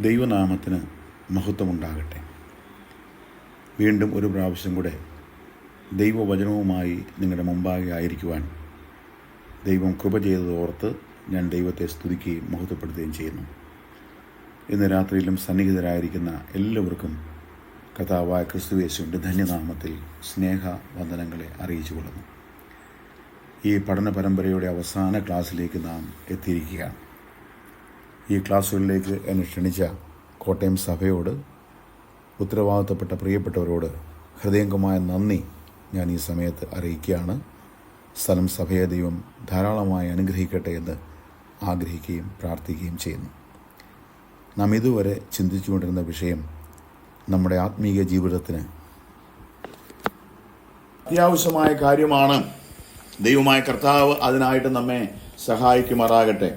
ദൈവനാമത്തിന് മഹത്വമുണ്ടാകട്ടെ. വീണ്ടും ഒരു പ്രാവശ്യം കൂടെ ദൈവവചനവുമായി നിങ്ങളുടെ മുമ്പാകെ ആയിരിക്കുവാൻ ദൈവം കൃപ ചെയ്തതോർത്ത് ഞാൻ ദൈവത്തെ സ്തുതിക്കുകയും മഹത്വപ്പെടുത്തുകയും ചെയ്യുന്നു. ഇന്ന് രാത്രിയിലും സന്നിഹിതരായിരിക്കുന്ന എല്ലാവർക്കും കർത്താവായ ക്രിസ്തുയേശുവിൻ്റെ ധന്യനാമത്തിൽ സ്നേഹവന്ദനങ്ങളെ അറിയിച്ചു കൊള്ളുന്നു. ഈ പഠന പരമ്പരയുടെ അവസാന ക്ലാസ്സിലേക്ക് നാം എത്തിയിരിക്കുകയാണ്. ഈ ക്ലാസ്സുകളിലേക്ക് എന്നെ ക്ഷണിച്ച കോട്ടയം സഭയോട്, ഉത്തരവാദിത്തപ്പെട്ട പ്രിയപ്പെട്ടവരോട് ഹൃദയംഗമായ നന്ദി ഞാൻ ഈ സമയത്ത് അറിയിക്കുകയാണ്. സ്ഥലം സഭയെ ദൈവം ധാരാളമായി അനുഗ്രഹിക്കട്ടെ എന്ന് ആഗ്രഹിക്കുകയും പ്രാർത്ഥിക്കുകയും ചെയ്യുന്നു. നാം ഇതുവരെ ചിന്തിച്ചുകൊണ്ടിരുന്ന വിഷയം നമ്മുടെ ആത്മീയ ജീവിതത്തിന് അത്യാവശ്യമായ കാര്യമാണ്. ദൈവമായ കർത്താവ് അതിനായിട്ട് നമ്മെ സഹായിക്കുമാറാകട്ടെ.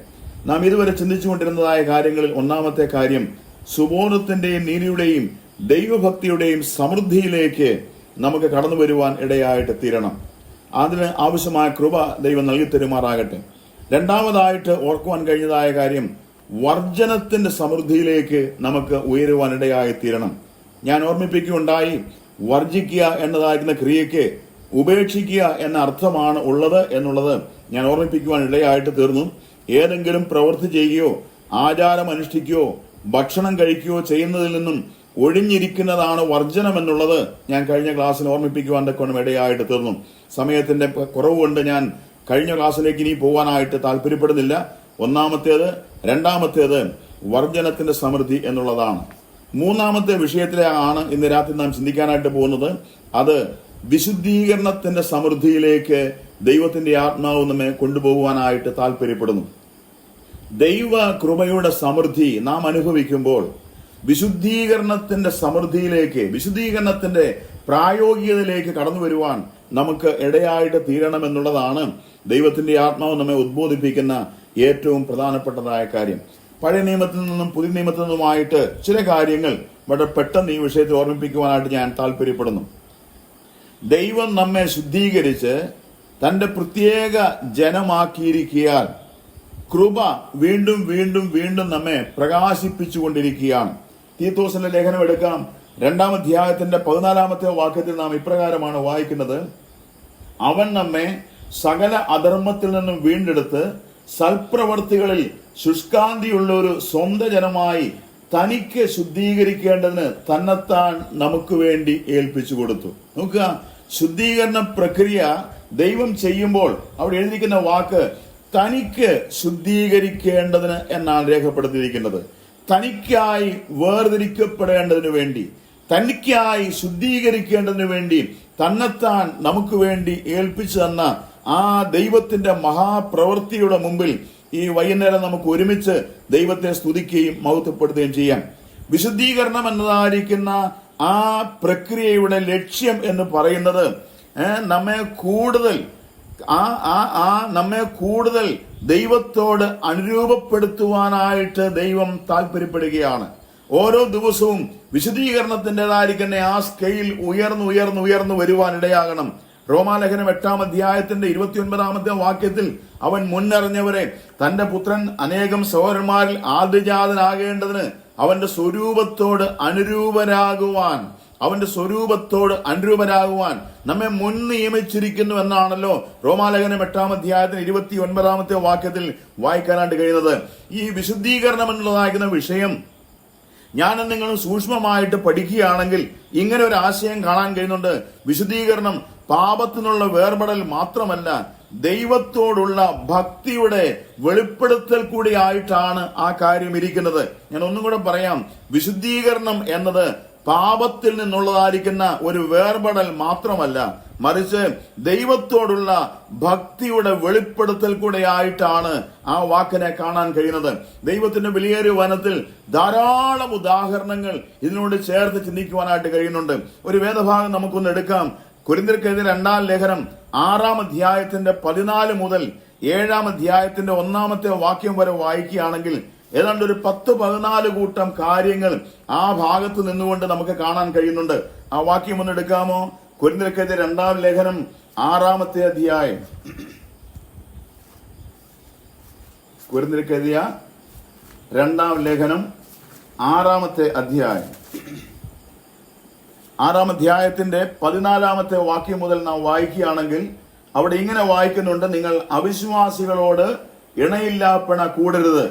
നാം ഇതുവരെ ചിന്തിച്ചുകൊണ്ടിരുന്നതായ കാര്യങ്ങളിൽ ഒന്നാമത്തെ കാര്യം, സുബോധത്തിന്റെയും നീതിയുടെയും ദൈവഭക്തിയുടെയും സമൃദ്ധിയിലേക്ക് നമുക്ക് കടന്നു വരുവാൻ ഇടയായിട്ട് തീരണം. അതിന് ആവശ്യമായ കൃപ ദൈവം നൽകി തരുമാറാകട്ടെ. രണ്ടാമതായിട്ട് ഓർക്കുവാൻ കഴിഞ്ഞതായ കാര്യം, വർജനത്തിന്റെ സമൃദ്ധിയിലേക്ക് നമുക്ക് ഉയരുവാൻ ഇടയായി തീരണം. ഞാൻ ഓർമ്മിപ്പിക്കുകയുണ്ടായി, വർജിക്കുക എന്നതായിരുന്ന ക്രിയയ്ക്ക് ഉപേക്ഷിക്കുക എന്ന അർത്ഥമാണ് ഉള്ളത് എന്നുള്ളത് ഞാൻ ഓർമ്മിപ്പിക്കുവാൻ ഇടയായിട്ട് തീർന്നു. ഏതെങ്കിലും പ്രവൃത്തി ചെയ്യുകയോ ആചാരം അനുഷ്ഠിക്കുകയോ ഭക്ഷണം കഴിക്കുകയോ ചെയ്യുന്നതിൽ നിന്നും ഒഴിഞ്ഞിരിക്കുന്നതാണ് വർജനം എന്നുള്ളത് ഞാൻ കഴിഞ്ഞ ക്ലാസ്സിൽ ഓർമ്മിപ്പിക്കുവാൻ തക്കോണം ഇടയായിട്ട് തീർന്നു. സമയത്തിന്റെ കുറവ് കൊണ്ട് ഞാൻ കഴിഞ്ഞ ക്ലാസ്സിലേക്ക് ഇനി പോകാനായിട്ട് താല്പര്യപ്പെടുന്നില്ല. ഒന്നാമത്തേത്, രണ്ടാമത്തേത് വർജനത്തിന്റെ സമൃദ്ധി എന്നുള്ളതാണ്. മൂന്നാമത്തെ വിഷയത്തിലാണ് ഇന്ന് രാത്രി നാം ചിന്തിക്കാനായിട്ട് പോകുന്നത്. അത് വിശുദ്ധീകരണത്തിന്റെ സമൃദ്ധിയിലേക്ക് ദൈവത്തിന്റെ ആത്മാവ് നമ്മെ കൊണ്ടുപോകുവാനായിട്ട് താല്പര്യപ്പെടുന്നു. ദൈവ കൃപയുടെ സമൃദ്ധി നാം അനുഭവിക്കുമ്പോൾ വിശുദ്ധീകരണത്തിന്റെ സമൃദ്ധിയിലേക്ക്, വിശുദ്ധീകരണത്തിന്റെ പ്രായോഗികതയിലേക്ക് കടന്നു വരുവാൻ നമുക്ക് ഇടയായിട്ട് തീരണമെന്നുള്ളതാണ് ദൈവത്തിന്റെ ആത്മാവ് നമ്മെ ഉദ്ബോധിപ്പിക്കുന്ന ഏറ്റവും പ്രധാനപ്പെട്ടതായ കാര്യം. പഴയ നിയമത്തിൽ നിന്നും പുതിയ നിയമത്തിൽ നിന്നുമായിട്ട് ചില കാര്യങ്ങൾ വളരെ പെട്ടെന്ന് ഈ വിഷയത്തിൽ ഓർമ്മിപ്പിക്കുവാനായിട്ട് ഞാൻ താല്പര്യപ്പെടുന്നു. ദൈവം നമ്മെ ശുദ്ധീകരിച്ച് തന്റെ പ്രത്യേക ജനമാക്കിയിരിക്കാൻ കൃപ വീണ്ടും വീണ്ടും വീണ്ടും നമ്മെ പ്രകാശിപ്പിച്ചുകൊണ്ടിരിക്കുകയാണ്. തീത്തോസിന്റെ ലേഖനം എടുക്കാം. 2-ാം അധ്യായത്തിന്റെ 14-ാമത്തെ വാക്യത്തിൽ നാം ഇപ്രകാരമാണ് വായിക്കുന്നത്: അവൻ നമ്മെ സകല അധർമ്മത്തിൽ നിന്നും വീണ്ടെടുത്ത് സൽപ്രവർത്തികളിൽ ശുഷ്കാന്തിയുള്ള ഒരു സ്വന്തം ജനമായി തനിക്ക് ശുദ്ധീകരിക്കേണ്ടതിന് തന്നെത്താൻ നമുക്ക് വേണ്ടി ഏൽപ്പിച്ചു കൊടുത്തു. നോക്കുക, ശുദ്ധീകരണ പ്രക്രിയ ദൈവം ചെയ്യുമ്പോൾ അവിടെ എഴുതിയിരിക്കുന്ന വാക്ക് തനിക്ക് ശുദ്ധീകരിക്കേണ്ടതിന് എന്നാണ് രേഖപ്പെടുത്തിയിരിക്കുന്നത്. തനിക്കായി വേർതിരിക്കപ്പെടേണ്ടതിനു വേണ്ടി, തനിക്കായി ശുദ്ധീകരിക്കേണ്ടതിനു വേണ്ടി തന്നെത്താൻ നമുക്ക് വേണ്ടി ഏൽപ്പിച്ചു തന്ന ആ ദൈവത്തിന്റെ മഹാപ്രവൃത്തിയുടെ മുമ്പിൽ ഈ വൈകുന്നേരം നമുക്ക് ഒരുമിച്ച് ദൈവത്തെ സ്തുതിക്കുകയും മഹത്വപ്പെടുത്തുകയും ചെയ്യാം. വിശുദ്ധീകരണം എന്നതായിരിക്കുന്ന ആ പ്രക്രിയയുടെ ലക്ഷ്യം എന്ന് പറയുന്നത് നമ്മെ കൂടുതൽ ദൈവത്തോട് അനുരൂപപ്പെടുത്തുവാനായിട്ട് ദൈവം താല്പര്യപ്പെടുകയാണ്. ഓരോ ദിവസവും വിശുദ്ധീകരണത്തിൻ്റെതായിരിക്കുന്ന ആ സ്കെയിൽ ഉയർന്നു വരുവാൻ ഇടയാകണം. റോമാലേഖനം 8-ാം അധ്യായത്തിന്റെ 29-ാമത്തെ വാക്യത്തിൽ അവൻ മുന്നറിഞ്ഞവരെ തന്റെ പുത്രൻ അനേകം സഹോദരന്മാരിൽ ആദ്യജാതനാകേണ്ടതിന് അവന്റെ സ്വരൂപത്തോട് അനുരൂപരാകുവാൻ നമ്മെ മുൻ നിയമിച്ചിരിക്കുന്നു എന്നാണല്ലോ റോമാലേഖനം 8-ാം അധ്യായത്തിന് 29-ാമത്തെ വാക്യത്തിൽ വായിക്കാനായിട്ട് കഴിയുന്നത്. ഈ വിശുദ്ധീകരണം എന്നുള്ളതായിരിക്കുന്ന വിഷയം ഞാനും നിങ്ങളും സൂക്ഷ്മമായിട്ട് പഠിക്കുകയാണെങ്കിൽ ഇങ്ങനെ ഒരു ആശയം കാണാൻ കഴിയുന്നുണ്ട്. വിശുദ്ധീകരണം പാപത്തിനുള്ള വേർപെടൽ മാത്രമല്ല, ദൈവത്തോടുള്ള ഭക്തിയുടെ വെളിപ്പെടുത്തൽ കൂടി ആയിട്ടാണ് ആ കാര്യം ഇരിക്കുന്നത്. ഞാൻ ഒന്നും കൂടെ പറയാം, വിശുദ്ധീകരണം എന്നത് പാപത്തിൽ നിന്നുള്ളതായിരിക്കുന്ന ഒരു വേർപെടൽ മാത്രമല്ല, മറിച്ച് ദൈവത്തോടുള്ള ഭക്തിയുടെ വെളിപ്പെടുത്തൽ കൂടെ ആയിട്ടാണ് ആ വാക്കിനെ കാണാൻ കഴിയുന്നത്. ദൈവത്തിന്റെ വലിയൊരു വനത്തിൽ ധാരാളം ഉദാഹരണങ്ങൾ ഇതിനോട് ചേർത്ത് ചിന്തിക്കുവാനായിട്ട് കഴിയുന്നുണ്ട്. ഒരു വേദഭാഗം നമുക്കൊന്ന് എടുക്കാം. കൊരിന്ത്യർക്കെതിരെ 2-ാം ലേഖനം 6-ാം അധ്യായത്തിന്റെ 14 മുതൽ 7-ാം അധ്യായത്തിന്റെ 1-ാമത്തെ വാക്യം വരെ വായിക്കുകയാണെങ്കിൽ ഏതാണ്ട് ഒരു 10-14 കൂട്ടം കാര്യങ്ങൾ ആ ഭാഗത്ത് നിന്നുകൊണ്ട് നമുക്ക് കാണാൻ കഴിയുന്നുണ്ട്. ആ വാക്യം ഒന്ന് എടുക്കാമോ? കൊരിന്ത്യർക്കെതിരെ 2-ാം ലേഖനം 6-ാമത്തെ അധ്യായം. കൊരിന്ത്യർക്കെതിരെ 2-ാം ലേഖനം ആറാമത്തെ അധ്യായം, 6-ാം അധ്യായത്തിന്റെ 14-ാമത്തെ വാക്യം മുതൽ നാം വായിക്കുകയാണെങ്കിൽ അവിടെ ഇങ്ങനെ വായിക്കുന്നുണ്ട്: നിങ്ങൾ അവിശ്വാസികളോട് ഇണയില്ലാപ്പണ കൂടരുത്,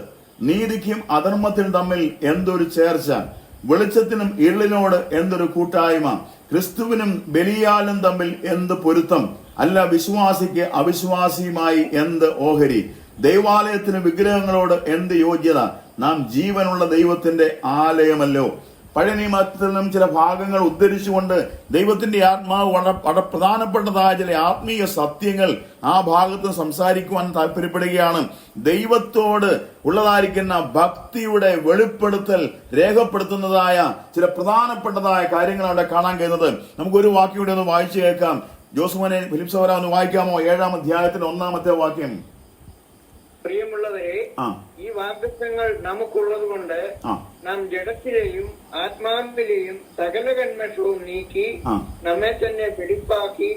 നീതിക്കും അധർമ്മത്തിനും തമ്മിൽ എന്തൊരു ചേർച്ച, വെളിച്ചത്തിനും ഇരുളിനോട് എന്തൊരു കൂട്ടായ്മ, ക്രിസ്തുവിനും ബലിയാലും തമ്മിൽ എന്ത് പൊരുത്തം, അല്ല വിശ്വാസിക്ക് അവിശ്വാസിയുമായി എന്ത് ഓഹരി, ദൈവാലയത്തിന് വിഗ്രഹങ്ങളോട് എന്ത് യോഗ്യത, നാം ജീവനുള്ള ദൈവത്തിന്റെ ആലയമല്ലോ. പഴയ നിയമത്തിൽ നിന്നും ചില ഭാഗങ്ങൾ ഉദ്ധരിച്ചുകൊണ്ട് ദൈവത്തിന്റെ ആത്മാവ് വളരെ പ്രധാനപ്പെട്ടതായ ചില ആത്മീയ സത്യങ്ങൾ ആ ഭാഗത്ത് സംസാരിക്കുവാൻ താല്പര്യപ്പെടുകയാണ്. ദൈവത്തോട് ഉള്ളതായിരിക്കുന്ന ഭക്തിയുടെ വെളിപ്പെടുത്തൽ രേഖപ്പെടുത്തുന്നതായ ചില പ്രധാനപ്പെട്ടതായ കാര്യങ്ങൾ അവിടെ കാണാൻ കഴിയുന്നത്. നമുക്കൊരു വാക്യം കൂടെ ഒന്ന് വായിച്ചു കേൾക്കാം. ജോസുമോനെ, ഫിലിപ്പ് സഹോദരാ, ഒന്ന് വായിക്കാമോ? 7-ാം അധ്യായത്തിന്റെ 1-ാമത്തെ വാക്യം. പ്രിയമുള്ളവരെ, ഈ വാഗ്ദത്തങ്ങൾ നമുക്കുള്ളത് കൊണ്ട് നാം ജഡത്തിലെയും ആത്മാവിലെയും സകല കന്മഷവും നീക്കി നമ്മെ തന്നെ വെടിപ്പാക്കി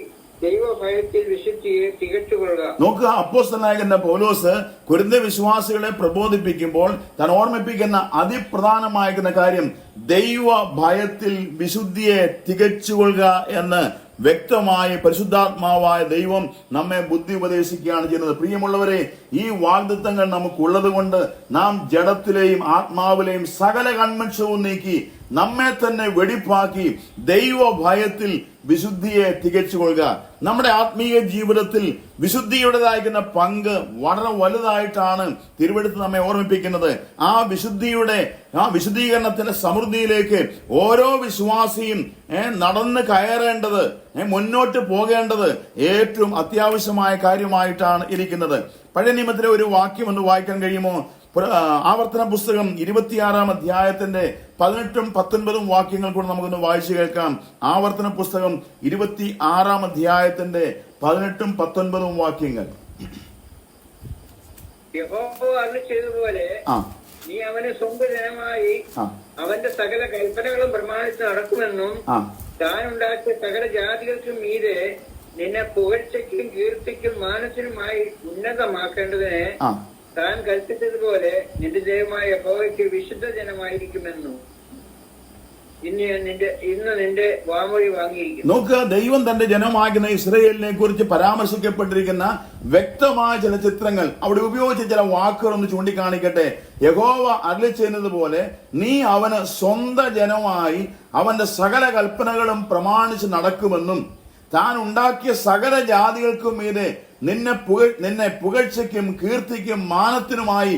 ദൈവഭയത്തിൽ വിശുദ്ധിയെ തികച്ചുകൊള്ളുക. നോക്കുക, അപ്പോസ്തലനായ പൗലോസ് കൊരിന്ത്യ വിശ്വാസികളെ പ്രബോധിപ്പിക്കുമ്പോൾ താൻ ഓർമ്മിപ്പിക്കുന്ന അതിപ്രധാനമായിരിക്കുന്ന കാര്യം ദൈവ ഭയത്തിൽ വിശുദ്ധിയെ തികച്ചുകൊള്ളുക എന്ന് വ്യക്തമായി പരിശുദ്ധാത്മാവായ ദൈവം നമ്മെ ബുദ്ധി ഉപദേശിക്കുകയാണ് ചെയ്യുന്നത്. പ്രിയമുള്ളവരെ, ഈ വാഗ്ദത്തങ്ങൾ നമുക്കുള്ളത് കൊണ്ട് നാം ജഡത്തിലെയും ആത്മാവിലെയും സകല കന്മഷവും നീക്കി നമ്മെ തന്നെ വെടിപ്പാക്കി ദൈവ ഭയത്തിൽ വിശുദ്ധിയെ തികച്ചുകൊള്ളുക. നമ്മുടെ ആത്മീയ ജീവിതത്തിൽ വിശുദ്ധിയുടേതായിരിക്കുന്ന പങ്ക് വളരെ വലുതായിട്ടാണ് തിരുവെടുത്ത് നമ്മെ ഓർമ്മിപ്പിക്കുന്നത്. ആ വിശുദ്ധീകരണത്തിന്റെ സമൃദ്ധിയിലേക്ക് ഓരോ വിശ്വാസിയും നടന്ന് കയറേണ്ടത്, മുന്നോട്ട് പോകേണ്ടത് ഏറ്റവും അത്യാവശ്യമായ കാര്യമായിട്ടാണ് ഇരിക്കുന്നത്. പഴയ നിയമത്തിലെ ഒരു വാക്യം ഒന്ന് വായിക്കാൻ കഴിയുമോ? ആവർത്തന പുസ്തകം 26-ാം അധ്യായത്തിന്റെ 18-ഉം 19-ഉം വാക്യങ്ങൾ കൂടെ നമുക്കൊന്ന് വായിച്ചു കേൾക്കാം. ആവർത്തന പുസ്തകം 26-ാം അധ്യായത്തിന്റെ 18-ഉം 19-ഉം വാക്യങ്ങൾ. യഹോവ അരുളിച്ചെയ്തതുപോലെ നീ അവനെ സ്വന്തം ജനമായി അവന്റെ സകല കൽപ്പനകളും പ്രമാണിച്ച് നടക്കുമെന്നും താൻ ഉണ്ടാക്കിയ സകല ജാതികൾക്കും മീതെ നിന്നെ പുകഴ്ചയ്ക്കും കീർത്തിക്കും മാനത്തിനുമായി ഉന്നതമാക്കേണ്ടതിന് താൻ കൽപ്പിച്ചതുപോലെ നിന്റെ ദൈവമായ യഹോവയ്ക്ക് വിശുദ്ധ ജനമായിരിക്കുമെന്നും ഇന്ന് നിന്റെ വാമൊഴി വാങ്ങിയിരിക്കുന്നു. നോക്കുക, ദൈവം തന്റെ ജനമാകുന്ന ഇസ്രായേലിനെ കുറിച്ച് പരാമർശിക്കപ്പെട്ടിരിക്കുന്ന വ്യക്തമായ ചില ചിത്രങ്ങൾ അവിടെ ഉപയോഗിച്ച ചില വാക്കുകൾ ഒന്ന് ചൂണ്ടിക്കാണിക്കട്ടെ. യഹോവ അരുളിച്ചെയ്യുന്നത് പോലെ നീ അവന് സ്വന്തം ജനമായി അവന്റെ സകല കൽപ്പനകളും പ്രമാണിച്ച് നടക്കുമെന്നും താൻ ഉണ്ടാക്കിയ സകല ജാതികൾക്കും മീതെ നിന്നെ പുകഴ്ചയ്ക്കും കീർത്തിക്കും മാനത്തിനുമായി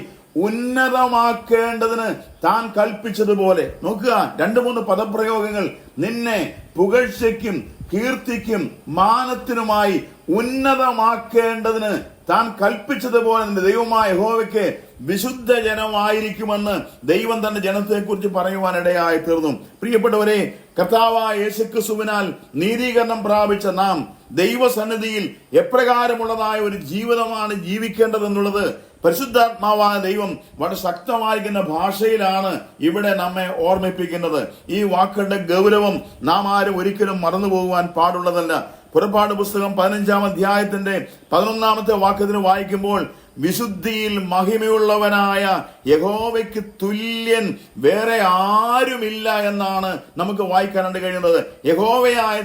ഉന്നതമാക്കേണ്ടതിന് താൻ കൽപ്പിച്ചതുപോലെ. നോക്കുക, 2-3 പദപ്രയോഗങ്ങൾ. നിന്നെ പുകഴ്ചയ്ക്കും കീർത്തിക്കും മാനത്തിനുമായി ഉന്നതമാക്കേണ്ടതിന് താൻ കൽപ്പിച്ചതുപോലെ നിന്റെ ദൈവമായ യഹോവയ്ക്ക് വിശുദ്ധ ജനമായിരിക്കുമെന്ന് ദൈവം തന്റെ ജനത്തെ കുറിച്ച് പറയുവാനിടയായി തീർന്നു. പ്രിയപ്പെട്ടവരെ, കർത്താവായ യേശുക്രിസ്തുവിനാൽ നീതീകരണം പ്രാപിച്ച നാം ദൈവസന്നിധിയിൽ എപ്രകാരമുള്ളതായ ഒരു ജീവിതമാണ് ജീവിക്കേണ്ടതെന്നുള്ളത് പരിശുദ്ധാത്മാവായ ദൈവം വളരെ ശക്തമായിരിക്കുന്ന ഭാഷയിലാണ് ഇവിടെ നമ്മെ ഓർമ്മിപ്പിക്കുന്നത്. ഈ വാക്കുകളുടെ ഗൗരവം നാം ആരും ഒരിക്കലും മറന്നു പോകുവാൻ പാടുള്ളതല്ല. പുറപ്പാട് പുസ്തകം 15-ാം അധ്യായത്തിന്റെ 11-ാമത്തെ വാക്യത്തിന് വായിക്കുമ്പോൾ വിശുദ്ധിയിൽ മഹിമയുള്ളവനായ യഹോവയ്ക്ക് തുല്യൻ വേറെ ആരുമില്ല എന്നാണ് നമുക്ക് വായിക്കാനായിട്ട് കഴിയുന്നത്. യഹോവയായ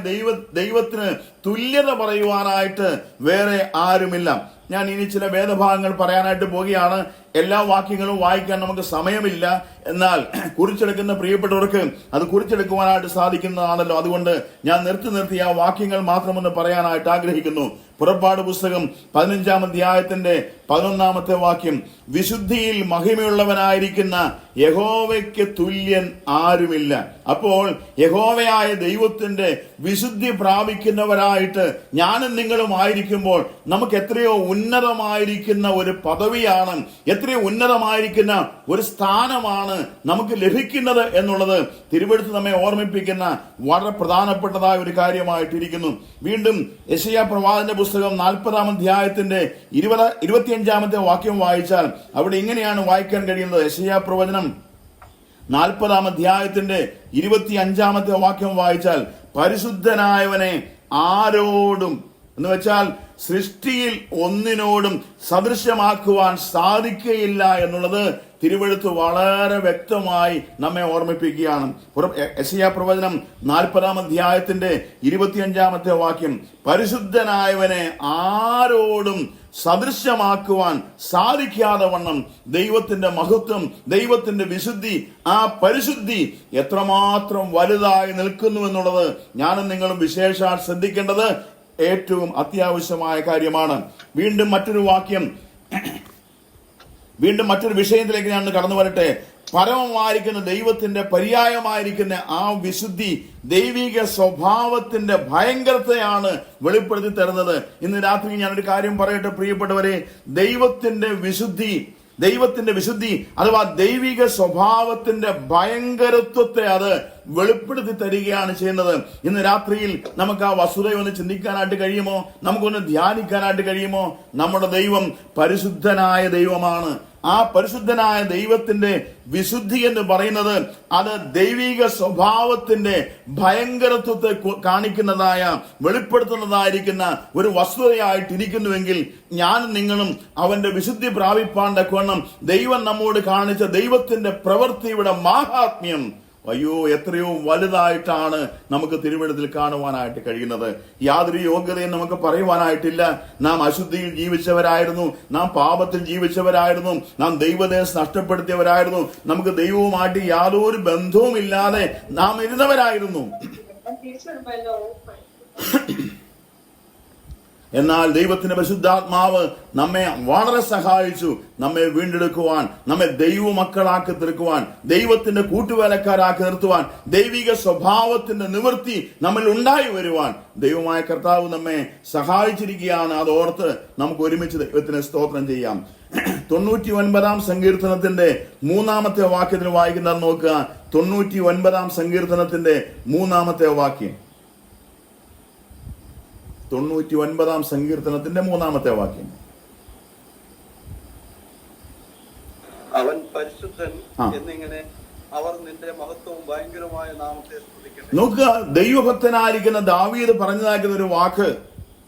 ദൈവത്തിന് തുല്യത പറയുവാനായിട്ട് വേറെ ആരുമില്ല. ഞാൻ ഇനി ചില വേദഭാഗങ്ങൾ പറയാനായിട്ട് പോവുകയാണ്. എല്ലാ വാക്യങ്ങളും വായിക്കാൻ നമുക്ക് സമയമില്ല. എന്നാൽ കുറിച്ചെടുക്കുന്ന പ്രിയപ്പെട്ടവർക്ക് അത് കുറിച്ചെടുക്കുവാനായിട്ട് സാധിക്കുന്നതാണല്ലോ. അതുകൊണ്ട് ഞാൻ നിർത്തി ആ വാക്യങ്ങൾ മാത്രമൊന്ന് പറയാനായിട്ട് ആഗ്രഹിക്കുന്നു. പുറപ്പാട് പുസ്തകം 15-ാം അധ്യായത്തിന്റെ 11-ാമത്തെ വാക്യം. വിശുദ്ധിയിൽ മഹിമയുള്ളവനായിരിക്കുന്ന യഹോവയ്ക്ക് തുല്യൻ ആരുമില്ല. അപ്പോൾ യഹോവയായ ദൈവത്തിന്റെ വിശുദ്ധി പ്രാപിക്കുന്നവരായിട്ട് ഞാനും നിങ്ങളും ആയിരിക്കുമ്പോൾ നമുക്ക് എത്രയോ ഉന്നതമായിരിക്കുന്ന ഒരു പദവിയാണ്, എത്രയോ ഉന്നതമായിരിക്കുന്ന ഒരു സ്ഥാനമാണ് നമുക്ക് ലഭിക്കുന്നത് എന്നുള്ളത് തിരുവെടുത്ത് നമ്മെ ഓർമ്മിപ്പിക്കുന്ന വളരെ പ്രധാനപ്പെട്ടതായ ഒരു കാര്യമായിട്ടിരിക്കുന്നു. വീണ്ടും യെശയ്യാ പ്രവാചകന്റെ പുസ്തകം 40-ാം അധ്യായത്തിന്റെ 25-ാമത്തെ വാക്യം വായിച്ചാൽ അവിടെ ഇങ്ങനെയാണ് വായിക്കാൻ കഴിയുന്നത്. യെശയ്യാ പ്രവചനം 40-ാം അധ്യായത്തിന്റെ 25-ാമത്തെ വാക്യം വായിച്ചാൽ പരിശുദ്ധനായവനെ ആരോടും എന്ന് വെച്ചാൽ സൃഷ്ടിയിൽ ഒന്നിനോടും സദൃശമാക്കുവാൻ സാധിക്കുകയില്ല എന്നുള്ളത് തിരുവെഴുത്ത് വളരെ വ്യക്തമായി നമ്മെ ഓർമ്മിപ്പിക്കുകയാണ്. യെശയ്യാ പ്രവചനം 40-ാം അധ്യായത്തിന്റെ 25-ാമത്തെ വാക്യം, പരിശുദ്ധനായവനെ ആരോടും സദൃശ്യമാക്കുവാൻ സാധിക്കാതെ വണ്ണം ദൈവത്തിന്റെ മഹത്വം, ദൈവത്തിന്റെ വിശുദ്ധി, ആ പരിശുദ്ധി എത്രമാത്രം വലുതായി നിൽക്കുന്നു എന്നുള്ളത് ഞാനും നിങ്ങളും വിശേഷാൽ ശ്രദ്ധിക്കേണ്ടത് ഏറ്റവും അത്യാവശ്യമായ കാര്യമാണ്. വീണ്ടും മറ്റൊരു വിഷയത്തിലേക്ക് ഞാൻ കടന്നു വരട്ടെ. പരമമായിരിക്കുന്ന ദൈവത്തിന്റെ പര്യായമായിരിക്കുന്ന ആ വിശുദ്ധി, ദൈവിക സ്വഭാവത്തിന്റെ ഭയങ്കരതയാണ് വെളിപ്പെടുത്തി തരുന്നത്. ഇന്ന് രാത്രി ഞാനൊരു കാര്യം പറയട്ടെ പ്രിയപ്പെട്ടവരെ, ദൈവത്തിന്റെ വിശുദ്ധി അഥവാ ദൈവിക സ്വഭാവത്തിന്റെ ഭയങ്കരത്വത്തെ അത് വെളിപ്പെടുത്തി തരികയാണ് ചെയ്യുന്നത്. ഇന്ന് രാത്രിയിൽ നമുക്ക് ആ വസ്തുതയൊന്ന് ചിന്തിക്കാനായിട്ട് കഴിയുമോ? നമുക്കൊന്ന് ധ്യാനിക്കാനായിട്ട് കഴിയുമോ? നമ്മുടെ ദൈവം പരിശുദ്ധനായ ദൈവമാണ്. ആ പരിശുദ്ധനായ ദൈവത്തിന്റെ വിശുദ്ധി എന്ന് പറയുന്നത് അത് ദൈവിക സ്വഭാവത്തിന്റെ ഭയങ്കരത്വത്തെ കാണിക്കുന്നതായ, വെളിപ്പെടുത്തുന്നതായിരിക്കുന്ന ഒരു വസ്തുതയായിട്ടിരിക്കുന്നുവെങ്കിൽ ഞാനും നിങ്ങളും അവന്റെ വിശുദ്ധി പ്രാപിപ്പാൻ തക്കവണ്ണം ദൈവം നമ്മോട് കാണിച്ച ദൈവത്തിന്റെ പ്രവൃത്തിയുടെ മാഹാത്മ്യം അയ്യോ എത്രയോ വലുതായിട്ടാണ് നമുക്ക് തിരുവെഴുത്തിൽ കാണുവാനായിട്ട് കഴിയുന്നത്. യാതൊരു യോഗ്യതയും നമുക്ക് പറയുവാനായിട്ടില്ല. നാം അശുദ്ധിയിൽ ജീവിച്ചവരായിരുന്നു, നാം പാപത്തിൽ ജീവിച്ചവരായിരുന്നു, നാം ദൈവദേശം നഷ്ടപ്പെടുത്തിയവരായിരുന്നു, നമുക്ക് ദൈവവുമായിട്ട് യാതൊരു ബന്ധവുമില്ലാതെ നാം ഇരുന്നവരായിരുന്നു. എന്നാൽ ദൈവത്തിന്റെ പരിശുദ്ധാത്മാവ് നമ്മെ വളരെ സഹായിച്ചു, നമ്മെ വീണ്ടെടുക്കുവാൻ, നമ്മെ ദൈവമക്കളാക്കി തീർക്കുവാൻ, ദൈവത്തിന്റെ കൂട്ടുവേലക്കാരാക്കി നിർത്തുവാൻ, ദൈവിക സ്വഭാവത്തിന്റെ നിവൃത്തി നമ്മിൽ ഉണ്ടായി വരുവാൻ ദൈവമായ കർത്താവ് നമ്മെ സഹായിച്ചിരിക്കുകയാണ്. അതോർത്ത് നമുക്ക് ഒരുമിച്ച് ദൈവത്തിന് സ്തോത്രം ചെയ്യാം. 99-ാം സങ്കീർത്തനത്തിന്റെ 3-ാമത്തെ വാക്യത്തിൽ വായിക്കുന്നത് നോക്കുക. 99-ാം സങ്കീർത്തനത്തിന്റെ 3-ാമത്തെ വാക്യം. 99-ാം സങ്കീർത്തനത്തിന്റെ 3-ാമത്തെ വാക്യം. അവൻ പരിശുദ്ധൻ എന്നിങ്ങനെ അവർ നിന്റെ മഹത്വവും ഭയങ്കരമായ നാമത്തെ സ്തുതിക്കട്ടെ. നോക്കുക, ദൈവഭക്തനായിരിക്കുന്ന ദാവീദ് പറഞ്ഞതായിരിക്കുന്ന ഒരു വാക്ക്,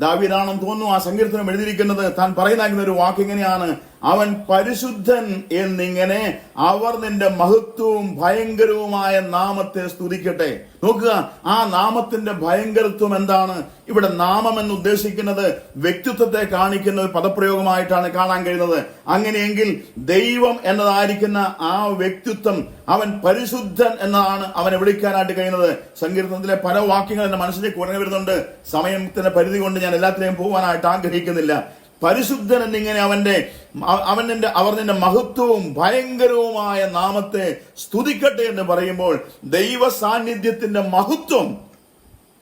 ദാവീദാണെന്ന് തോന്നുന്നു ആ സങ്കീർത്തനം എഴുതിയിരിക്കുന്നത്. താൻ പറയുന്ന ഒരു വാക്ക് ഇങ്ങനെയാണ്, അവൻ പരിശുദ്ധൻ എന്നിങ്ങനെ അവർ നിന്റെ മഹത്വവും ഭയങ്കരവുമായ നാമത്തെ സ്തുതിക്കട്ടെ. നോക്കുക, ആ നാമത്തിന്റെ ഭയങ്കരത്വം എന്താണ്? ഇവിടെ നാമം എന്ന് ഉദ്ദേശിക്കുന്നത് വ്യക്തിത്വത്തെ കാണിക്കുന്ന ഒരു പദപ്രയോഗമായിട്ടാണ് കാണാൻ കഴിയുന്നത്. അങ്ങനെയെങ്കിൽ ദൈവം എന്നതായിരിക്കുന്ന ആ വ്യക്തിത്വം, അവൻ പരിശുദ്ധൻ എന്നതാണ് അവനെ വിളിക്കാനായിട്ട് കഴിയുന്നത്. സങ്കീർത്തനത്തിലെ പല വാക്യങ്ങൾ എന്റെ മനസ്സിലേക്ക് കുറഞ്ഞു വരുന്നുണ്ട്. സമയത്തിന്റെ പരിധി കൊണ്ട് ഞാൻ എല്ലാത്തിനെയും പോകാനായിട്ട് ആഗ്രഹിക്കുന്നില്ല. പരിശുദ്ധൻ എന്നിങ്ങനെ അവർ നിന്റെ മഹത്വവും ഭയങ്കരവുമായ നാമത്തെ സ്തുതിക്കട്ടെ എന്ന് പറയുമ്പോൾ ദൈവ സാന്നിധ്യത്തിന്റെ മഹത്വം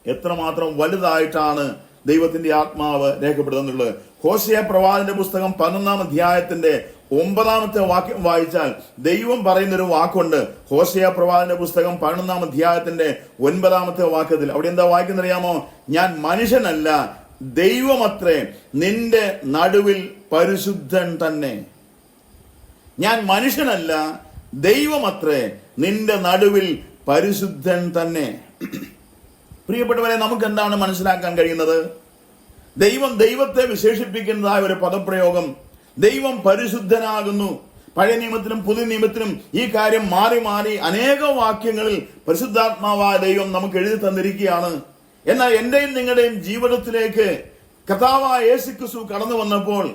എത്രമാത്രം വലുതായിട്ടാണ് ദൈവത്തിന്റെ ആത്മാവ് രേഖപ്പെടുത്തുന്നുള്ളത്. ഹോശേയ പ്രവാചകന്റെ പുസ്തകം 11-ാം അധ്യായത്തിന്റെ 9-ാമത്തെ വാക്യം വായിച്ചാൽ ദൈവം പറയുന്നൊരു വാക്കുണ്ട്. ഹോശേയ പ്രവാചകന്റെ പുസ്തകം 11-ാം അധ്യായത്തിന്റെ 9-ാമത്തെ വാക്യത്തിൽ അവിടെ എന്താ വായിക്കുന്നറിയാമോ? ഞാൻ മനുഷ്യനല്ല, ദൈവമത്രേ നിന്റെ നടുവിൽ പരിശുദ്ധൻ തന്നെ. ഞാൻ മനുഷ്യനല്ല, ദൈവമത്രേ നിന്റെ നടുവിൽ പരിശുദ്ധൻ തന്നെ. പ്രിയപ്പെട്ടവരെ, നമുക്ക് എന്താണ് മനസ്സിലാക്കാൻ കഴിയുന്നത്? ദൈവത്തെ വിശേഷിപ്പിക്കുന്നതായ ഒരു പദപ്രയോഗം, ദൈവം പരിശുദ്ധനാകുന്നു. പഴയ നിയമത്തിലും പുതിയ നിയമത്തിലും ഈ കാര്യം മാറി മാറി അനേക വാക്യങ്ങളിൽ പരിശുദ്ധാത്മാവായ ദൈവം നമുക്ക് എഴുതി തന്നിരിക്കുകയാണ്. എന്നാൽ എന്റെയും നിങ്ങളുടെയും ജീവിതത്തിലേക്ക് കർത്താവായ യേശുക്രിസ്തു കടന്നു വന്നപ്പോൾ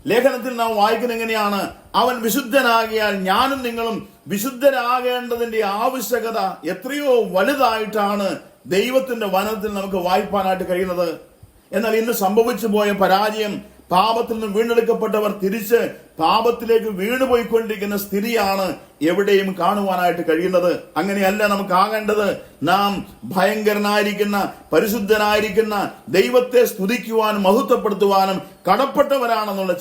ലേഖനത്തിൽ നാം വായിക്കുന്ന എങ്ങനെയാണ്? അവൻ വിശുദ്ധനാകിയാൽ ഞാനും നിങ്ങളും വിശുദ്ധരാകേണ്ടതിന്റെ ആവശ്യകത എത്രയോ വലുതായിട്ടാണ് ദൈവത്തിന്റെ വചനത്തിൽ നമുക്ക് വായിപ്പാനായിട്ട് കഴിയുന്നത്. എന്നാൽ ഇന്ന് സംഭവിച്ചു പോയ പരാജയം, പാപത്തിൽ നിന്ന് വീണ്ടെടുക്കപ്പെട്ടവർ തിരിച്ച് പാപത്തിലേക്ക് വീണുപോയിക്കൊണ്ടിരിക്കുന്ന സ്ഥിതിയാണ് എവിടെയും കാണുവാനായിട്ട് കഴിയുന്നത്. അങ്ങനെയല്ല നമുക്ക് ആകേണ്ടത്. നാം ഭയങ്കരനായിരിക്കുന്ന, പരിശുദ്ധനായിരിക്കുന്ന ദൈവത്തെ സ്തുതിക്കുവാനും മഹത്വപ്പെടുത്തുവാനും കടപ്പെട്ടവരാണെന്നുള്ള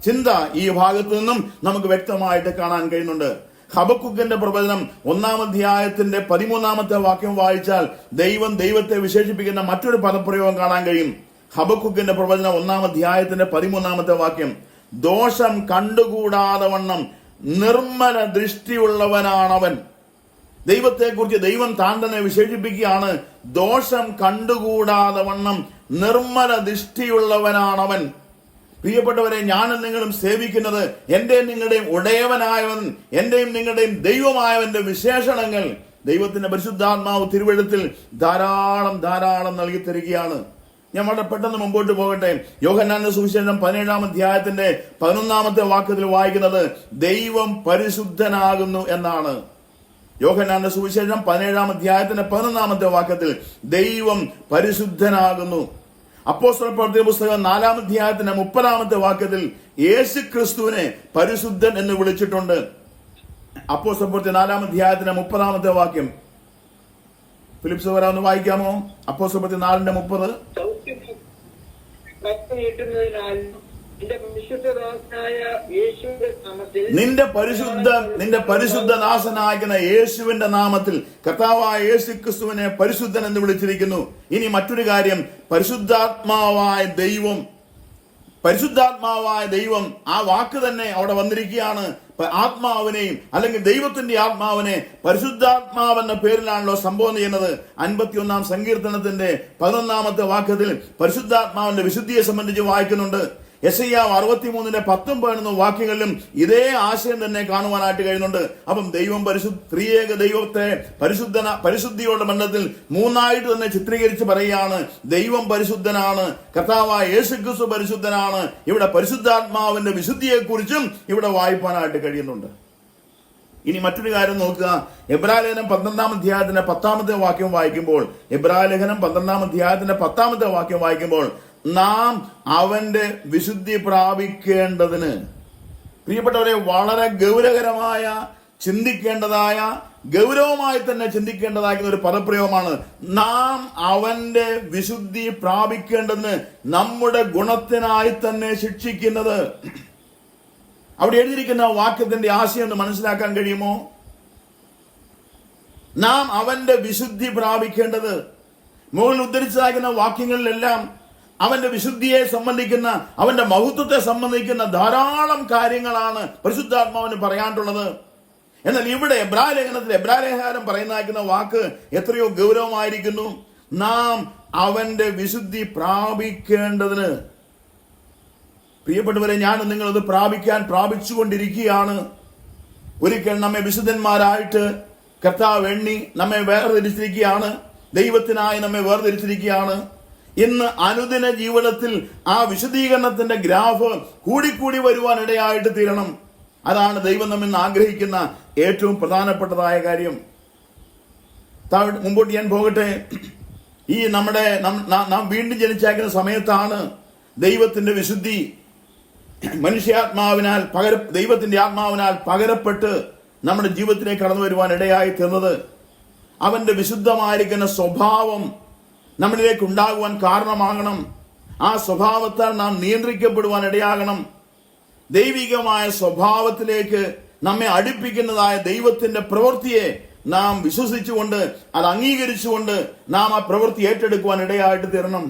ചിന്ത ഈ ഭാഗത്തു നിന്നും നമുക്ക് വ്യക്തമായിട്ട് കാണാൻ കഴിയുന്നുണ്ട്. ഹബക്കുക്കിന്റെ പ്രവചനം 1-ാം അധ്യായത്തിന്റെ 13-ാമത്തെ വാക്യം വായിച്ചാൽ ദൈവത്തെ വിശേഷിപ്പിക്കുന്ന മറ്റൊരു പദപ്രയോഗം കാണാൻ കഴിയും. ഹബക്കുക്കിന്റെ പ്രവചനം 1-ാം അധ്യായത്തിന്റെ 13-ാമത്തെ വാക്യം, ദോഷം കണ്ടുകൂടാതെ വണ്ണം നിർമ്മല ദൃഷ്ടിയുള്ളവനാണവൻ. ദൈവത്തെക്കുറിച്ച് ദൈവം താൻ തന്നെ വിശേഷിപ്പിക്കുകയാണ്, ദോഷം കണ്ടുകൂടാതെ വണ്ണം നിർമ്മല ദൃഷ്ടിയുള്ളവനാണവൻ. പ്രിയപ്പെട്ടവരെ, ഞാനും നിങ്ങളും സേവിക്കുന്നത് എന്റെയും നിങ്ങളുടെയും ഉടയവനായവൻ, എന്റെയും നിങ്ങളുടെയും ദൈവമായവന്റെ വിശേഷണങ്ങൾ ദൈവത്തിന്റെ പരിശുദ്ധാത്മാവ് തിരുവെഴുത്തിൽ ധാരാളം നൽകി തരികയാണ്. ഞാൻ വളരെ പെട്ടെന്ന് മുമ്പോട്ട് പോകട്ടെ. യോഹന്നാന്റെ സുവിശേഷം 17-ാം അധ്യായത്തിന്റെ 11-ാമത്തെ വാക്യത്തിൽ വായിക്കുന്നത് ദൈവം പരിശുദ്ധനാകുന്നു എന്നാണ്. യോഹന്നാന്റെ സുവിശേഷം 17-ാം അധ്യായത്തിന്റെ 11-ാമത്തെ വാക്യത്തിൽ ദൈവം പരിശുദ്ധനാകുന്നു. അപ്പോസ്തല പ്രവൃത്തി പുസ്തകം 4-ാം അധ്യായത്തിന്റെ 30-ാമത്തെ വാക്യത്തിൽ യേശു ക്രിസ്തുവിനെ പരിശുദ്ധൻ എന്ന് വിളിച്ചിട്ടുണ്ട്. അപ്പോസ്തല പ്രവൃത്തി 4-ാം അധ്യായത്തിന്റെ 30-ാമത്തെ വാക്യം ഫിലിപ്സ് വരാന്ന് വായിക്കാമോ? അപ്പോസ്തല പ്രവൃത്തി 4:30. നിന്റെ പരിശുദ്ധദാസനായിരിക്കുന്ന യേശുവിന്റെ നാമത്തിൽ കർത്താവായ യേശു ക്രിസ്തുവിനെ പരിശുദ്ധൻ എന്ന് വിളിച്ചിരിക്കുന്നു. ഇനി മറ്റൊരു കാര്യം, പരിശുദ്ധാത്മാവായ ദൈവം ആ വാക്ക് തന്നെ അവിടെ വന്നിരിക്കുകയാണ്. ആത്മാവിനെയും അല്ലെങ്കിൽ ദൈവത്തിന്റെ ആത്മാവിനെ പരിശുദ്ധാത്മാവെന്ന പേരിലാണല്ലോ സംബോധന ചെയ്യുന്നത്. 51-ാം സങ്കീർത്തനത്തിന്റെ 11-ാമത്തെ വാക്യത്തിൽ പരിശുദ്ധാത്മാവിന്റെ വിശുദ്ധിയെ സംബന്ധിച്ച് വായിക്കുന്നുണ്ട്. യെശയ്യാവ് 63:10-11 വാക്യങ്ങളിലും ഇതേ ആശയം തന്നെ കാണുവാനായിട്ട് കഴിയുന്നുണ്ട്. അപ്പം ദൈവം ത്രിയേക ദൈവത്തെ പരിശുദ്ധിയുടെ ബന്ധത്തിൽ മൂന്നായിട്ട് തന്നെ ചിത്രീകരിച്ച് പറയുകയാണ്. ദൈവം പരിശുദ്ധനാണ്, കർത്താവായ യേശുക്രിസ്തു പരിശുദ്ധനാണ്. ഇവിടെ പരിശുദ്ധാത്മാവിന്റെ വിശുദ്ധിയെക്കുറിച്ചും ഇവിടെ വായിപ്പാനായിട്ട് കഴിയുന്നുണ്ട്. ഇനി മറ്റൊരു കാര്യം നോക്കുക. എബ്രായലേഖനം 12-ാം അധ്യായത്തിന്റെ 10-ാമത്തെ വാക്യം വായിക്കുമ്പോൾ നാം അവന്റെ വിശുദ്ധി പ്രാപിക്കേണ്ടതിന്, പ്രിയപ്പെട്ടവരെ, വളരെ ഗൗരവകരമായ ഗൗരവമായി തന്നെ ചിന്തിക്കേണ്ടതായിരിക്കുന്ന ഒരു പദപ്രയോഗമാണ്. നാം അവന്റെ വിശുദ്ധി പ്രാപിക്കേണ്ടതിന്, നമ്മുടെ ഗുണത്തിനായി തന്നെ ശിക്ഷിക്കുന്നത്. അവിടെ എഴുതിയിരിക്കുന്ന വാക്യത്തിന്റെ ആശയം എന്ന് മനസ്സിലാക്കാൻ കഴിയുമോ? നാം അവന്റെ വിശുദ്ധി പ്രാപിക്കേണ്ടത്. മുകളിൽ ഉദ്ധരിച്ചതാകുന്ന വാക്യങ്ങളിലെല്ലാം അവന്റെ വിശുദ്ധിയെ സംബന്ധിക്കുന്ന, അവന്റെ മഹത്വത്തെ സംബന്ധിക്കുന്ന ധാരാളം കാര്യങ്ങളാണ് പരിശുദ്ധാത്മാവിന് പറയാനുള്ളത്. എന്നാൽ ഇവിടെ എബ്രായലേഖനം പറയുന്ന വാക്ക് എത്രയോ ഗൗരവമായിരിക്കുന്നു. നാം അവന്റെ വിശുദ്ധി പ്രാപിക്കേണ്ടതിന്. പ്രിയപ്പെട്ടവരെ, ഞാനും നിങ്ങളത് പ്രാപിച്ചുകൊണ്ടിരിക്കുകയാണ്. ഒരിക്കൽ നമ്മെ വിശുദ്ധന്മാരായിട്ട് കർത്താവ് എണ്ണി നമ്മെ വേർതിരിച്ചിരിക്കുകയാണ്. ദൈവത്തിനായി നമ്മെ വേർതിരിച്ചിരിക്കുകയാണ്. ഇന്ന് അനുദിന ജീവിതത്തിൽ ആ വിശുദ്ധീകരണത്തിന്റെ ഗ്രാഫ് കൂടിക്കൂടി വരുവാൻ ഇടയായിട്ട് തീരണം. അതാണ് ദൈവം നമ്മിൽ ആഗ്രഹിക്കുന്ന ഏറ്റവും പ്രധാനപ്പെട്ടതായ കാര്യം. മുമ്പോട്ട് ഞാൻ പോകട്ടെ. ഈ നാം വീണ്ടും ജനിച്ചേക്കുന്ന സമയത്താണ് ദൈവത്തിന്റെ വിശുദ്ധി ദൈവത്തിന്റെ ആത്മാവിനാൽ പകരപ്പെട്ട് നമ്മുടെ ജീവിതത്തിലേക്ക് കടന്നു വരുവാൻ ഇടയായി തീർന്നത്. അവന്റെ വിശുദ്ധമായിരിക്കുന്ന സ്വഭാവം നമ്മളിലേക്ക് ഉണ്ടാകുവാൻ കാരണമാകണം. ആ സ്വഭാവത്താൽ നാം നിയന്ത്രിക്കപ്പെടുവാൻ ഇടയാകണം. ദൈവികമായ സ്വഭാവത്തിലേക്ക് നമ്മെ അടുപ്പിക്കുന്നതായ ദൈവത്തിന്റെ പ്രവൃത്തിയെ നാം വിശ്വസിച്ചുകൊണ്ട്, അത് അംഗീകരിച്ചുകൊണ്ട് നാം ആ പ്രവൃത്തി ഏറ്റെടുക്കുവാൻ ഇടയായിട്ട് തീരണം.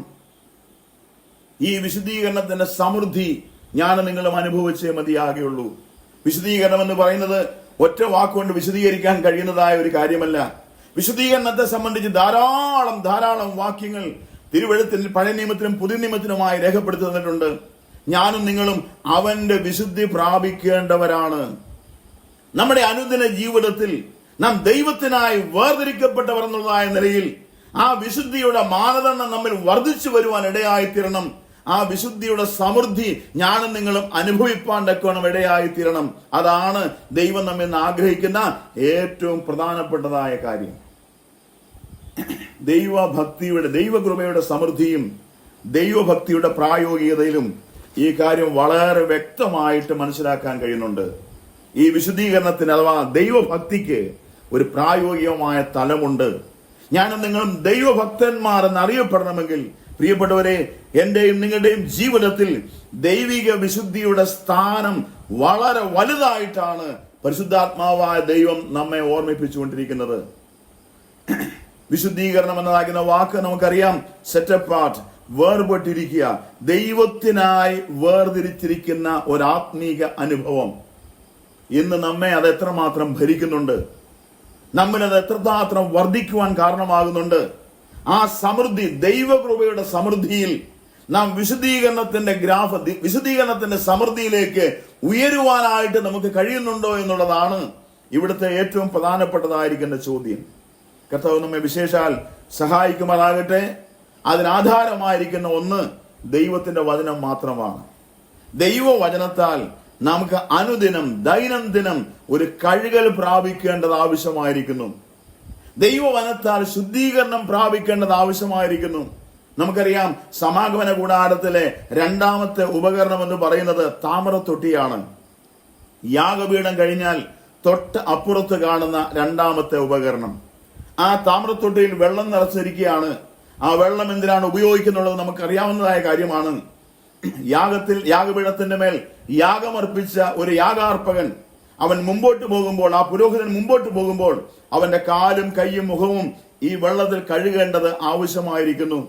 ഈ വിശുദ്ധീകരണത്തിന്റെ സമൃദ്ധി ഞാൻ നിങ്ങളും അനുഭവിച്ചേ മതിയാകുള്ളൂ. വിശുദ്ധീകരണം എന്ന് പറയുന്നത് ഒറ്റ വാക്കുകൊണ്ട് വിശദീകരിക്കാൻ കഴിയുന്നതായ ഒരു കാര്യമല്ല. വിശുദ്ധീകരണത്തെ സംബന്ധിച്ച് ധാരാളം വാക്യങ്ങൾ തിരുവെഴുത്തിൽ പഴയ നിയമത്തിലും പുതിയ നിയമത്തിലുമായി രേഖപ്പെടുത്തി തന്നിട്ടുണ്ട്. ഞാനും നിങ്ങളും അവന്റെ വിശുദ്ധി പ്രാപിക്കേണ്ടവരാണ്. നമ്മുടെ അനുദിന ജീവിതത്തിൽ നാം ദൈവത്തിനായി വേർതിരിക്കപ്പെട്ടവർ എന്നുള്ളതായ നിലയിൽ ആ വിശുദ്ധിയുടെ മാനദണ്ഡം നമ്മിൽ വർദ്ധിച്ചു വരുവാൻ ഇടയായിത്തീരണം. ആ വിശുദ്ധിയുടെ സമൃദ്ധി ഞാനും നിങ്ങളും അനുഭവിപ്പാൻ തക്കവണ്ണം ഇടയായിത്തീരണം. അതാണ് ദൈവം നമ്മിൽ ആഗ്രഹിക്കുന്ന ഏറ്റവും പ്രധാനപ്പെട്ടതായ കാര്യം. ദൈവകൃപയുടെ സമൃദ്ധിയും ദൈവഭക്തിയുടെ പ്രായോഗികതയിലും ഈ കാര്യം വളരെ വ്യക്തമായിട്ട് മനസ്സിലാക്കാൻ കഴിയുന്നുണ്ട്. ഈ വിശുദ്ധീകരണത്തിന് അഥവാ ദൈവഭക്തിക്ക് ഒരു പ്രായോഗികമായ തലമുണ്ട്. ഞാനും നിങ്ങളും ദൈവഭക്തന്മാർ എന്നറിയപ്പെടണമെങ്കിൽ പ്രിയപ്പെട്ടവരെ, എന്റെയും നിങ്ങളുടെയും ജീവിതത്തിൽ ദൈവിക വിശുദ്ധിയുടെ സ്ഥാനം വളരെ വലുതായിട്ടാണ് പരിശുദ്ധാത്മാവായ ദൈവം നമ്മെ ഓർമ്മിപ്പിച്ചുകൊണ്ടിരിക്കുന്നത്. വിശുദ്ധീകരണം എന്നതാകുന്ന വാക്ക് നമുക്കറിയാം. സെറ്റ് അപ്പാർട്ട്, വേർപെട്ടിരിക്കുക, ദൈവത്തിനായി വേർതിരിച്ചിരിക്കുന്ന ഒരാത്മീക അനുഭവം. ഇന്ന് നമ്മെ അത് എത്രമാത്രം ഭരിക്കുന്നുണ്ട്, നമ്മിലത് എത്രമാത്രം വർദ്ധിക്കുവാൻ കാരണമാകുന്നുണ്ട്. ആ സമൃദ്ധി, ദൈവകൃപയുടെ സമൃദ്ധിയിൽ നാം വിശുദ്ധീകരണത്തിന്റെ വിശുദ്ധീകരണത്തിന്റെ സമൃദ്ധിയിലേക്ക് ഉയരുവാനായിട്ട് നമുക്ക് കഴിയുന്നുണ്ടോ എന്നുള്ളതാണ് ഇവിടുത്തെ ഏറ്റവും പ്രധാനപ്പെട്ടതായിരിക്കുന്ന ചോദ്യം. കർത്താവ് നമ്മെ വിശേഷാൽ സഹായിക്കുമാറാകട്ടെ. അതിനാധാരമായിരിക്കുന്ന ഒന്ന് ദൈവത്തിന്റെ വചനം മാത്രമാണ്. ദൈവവചനത്താൽ നമുക്ക് അനുദിനം ദൈനംദിനം ഒരു കഴുകൽ പ്രാപിക്കേണ്ടത് ആവശ്യമായിരിക്കുന്നു. ദൈവവചനത്താൽ ശുദ്ധീകരണം പ്രാപിക്കേണ്ടത് ആവശ്യമായിരിക്കുന്നു. നമുക്കറിയാം, സമാഗമന കൂടാരത്തിലെ രണ്ടാമത്തെ ഉപകരണം എന്ന് പറയുന്നത് താമ്രത്തൊട്ടിയാണ്. യാഗപീഠം കഴിഞ്ഞാൽ തൊട്ട് അപ്പുറത്ത് കാണുന്ന രണ്ടാമത്തെ ഉപകരണം. ആ താമ്രത്തൊട്ടിയിൽ വെള്ളം നിറച്ചിരിക്കുകയാണ്. ആ വെള്ളം എന്തിനാണ് ഉപയോഗിക്കുന്നുള്ളത് നമുക്കറിയാവുന്നതായ കാര്യമാണ്. യാഗപീഠത്തിന്റെ മേൽ യാഗമർപ്പിച്ച ഒരു യാഗാർപ്പകൻ അവൻ മുമ്പോട്ട് പോകുമ്പോൾ, ആ പുരോഹിതൻ മുമ്പോട്ട് പോകുമ്പോൾ അവന്റെ കാലും കൈയും മുഖവും ഈ വെള്ളത്തിൽ കഴുകേണ്ടത് ആവശ്യമായിരിക്കുന്നു.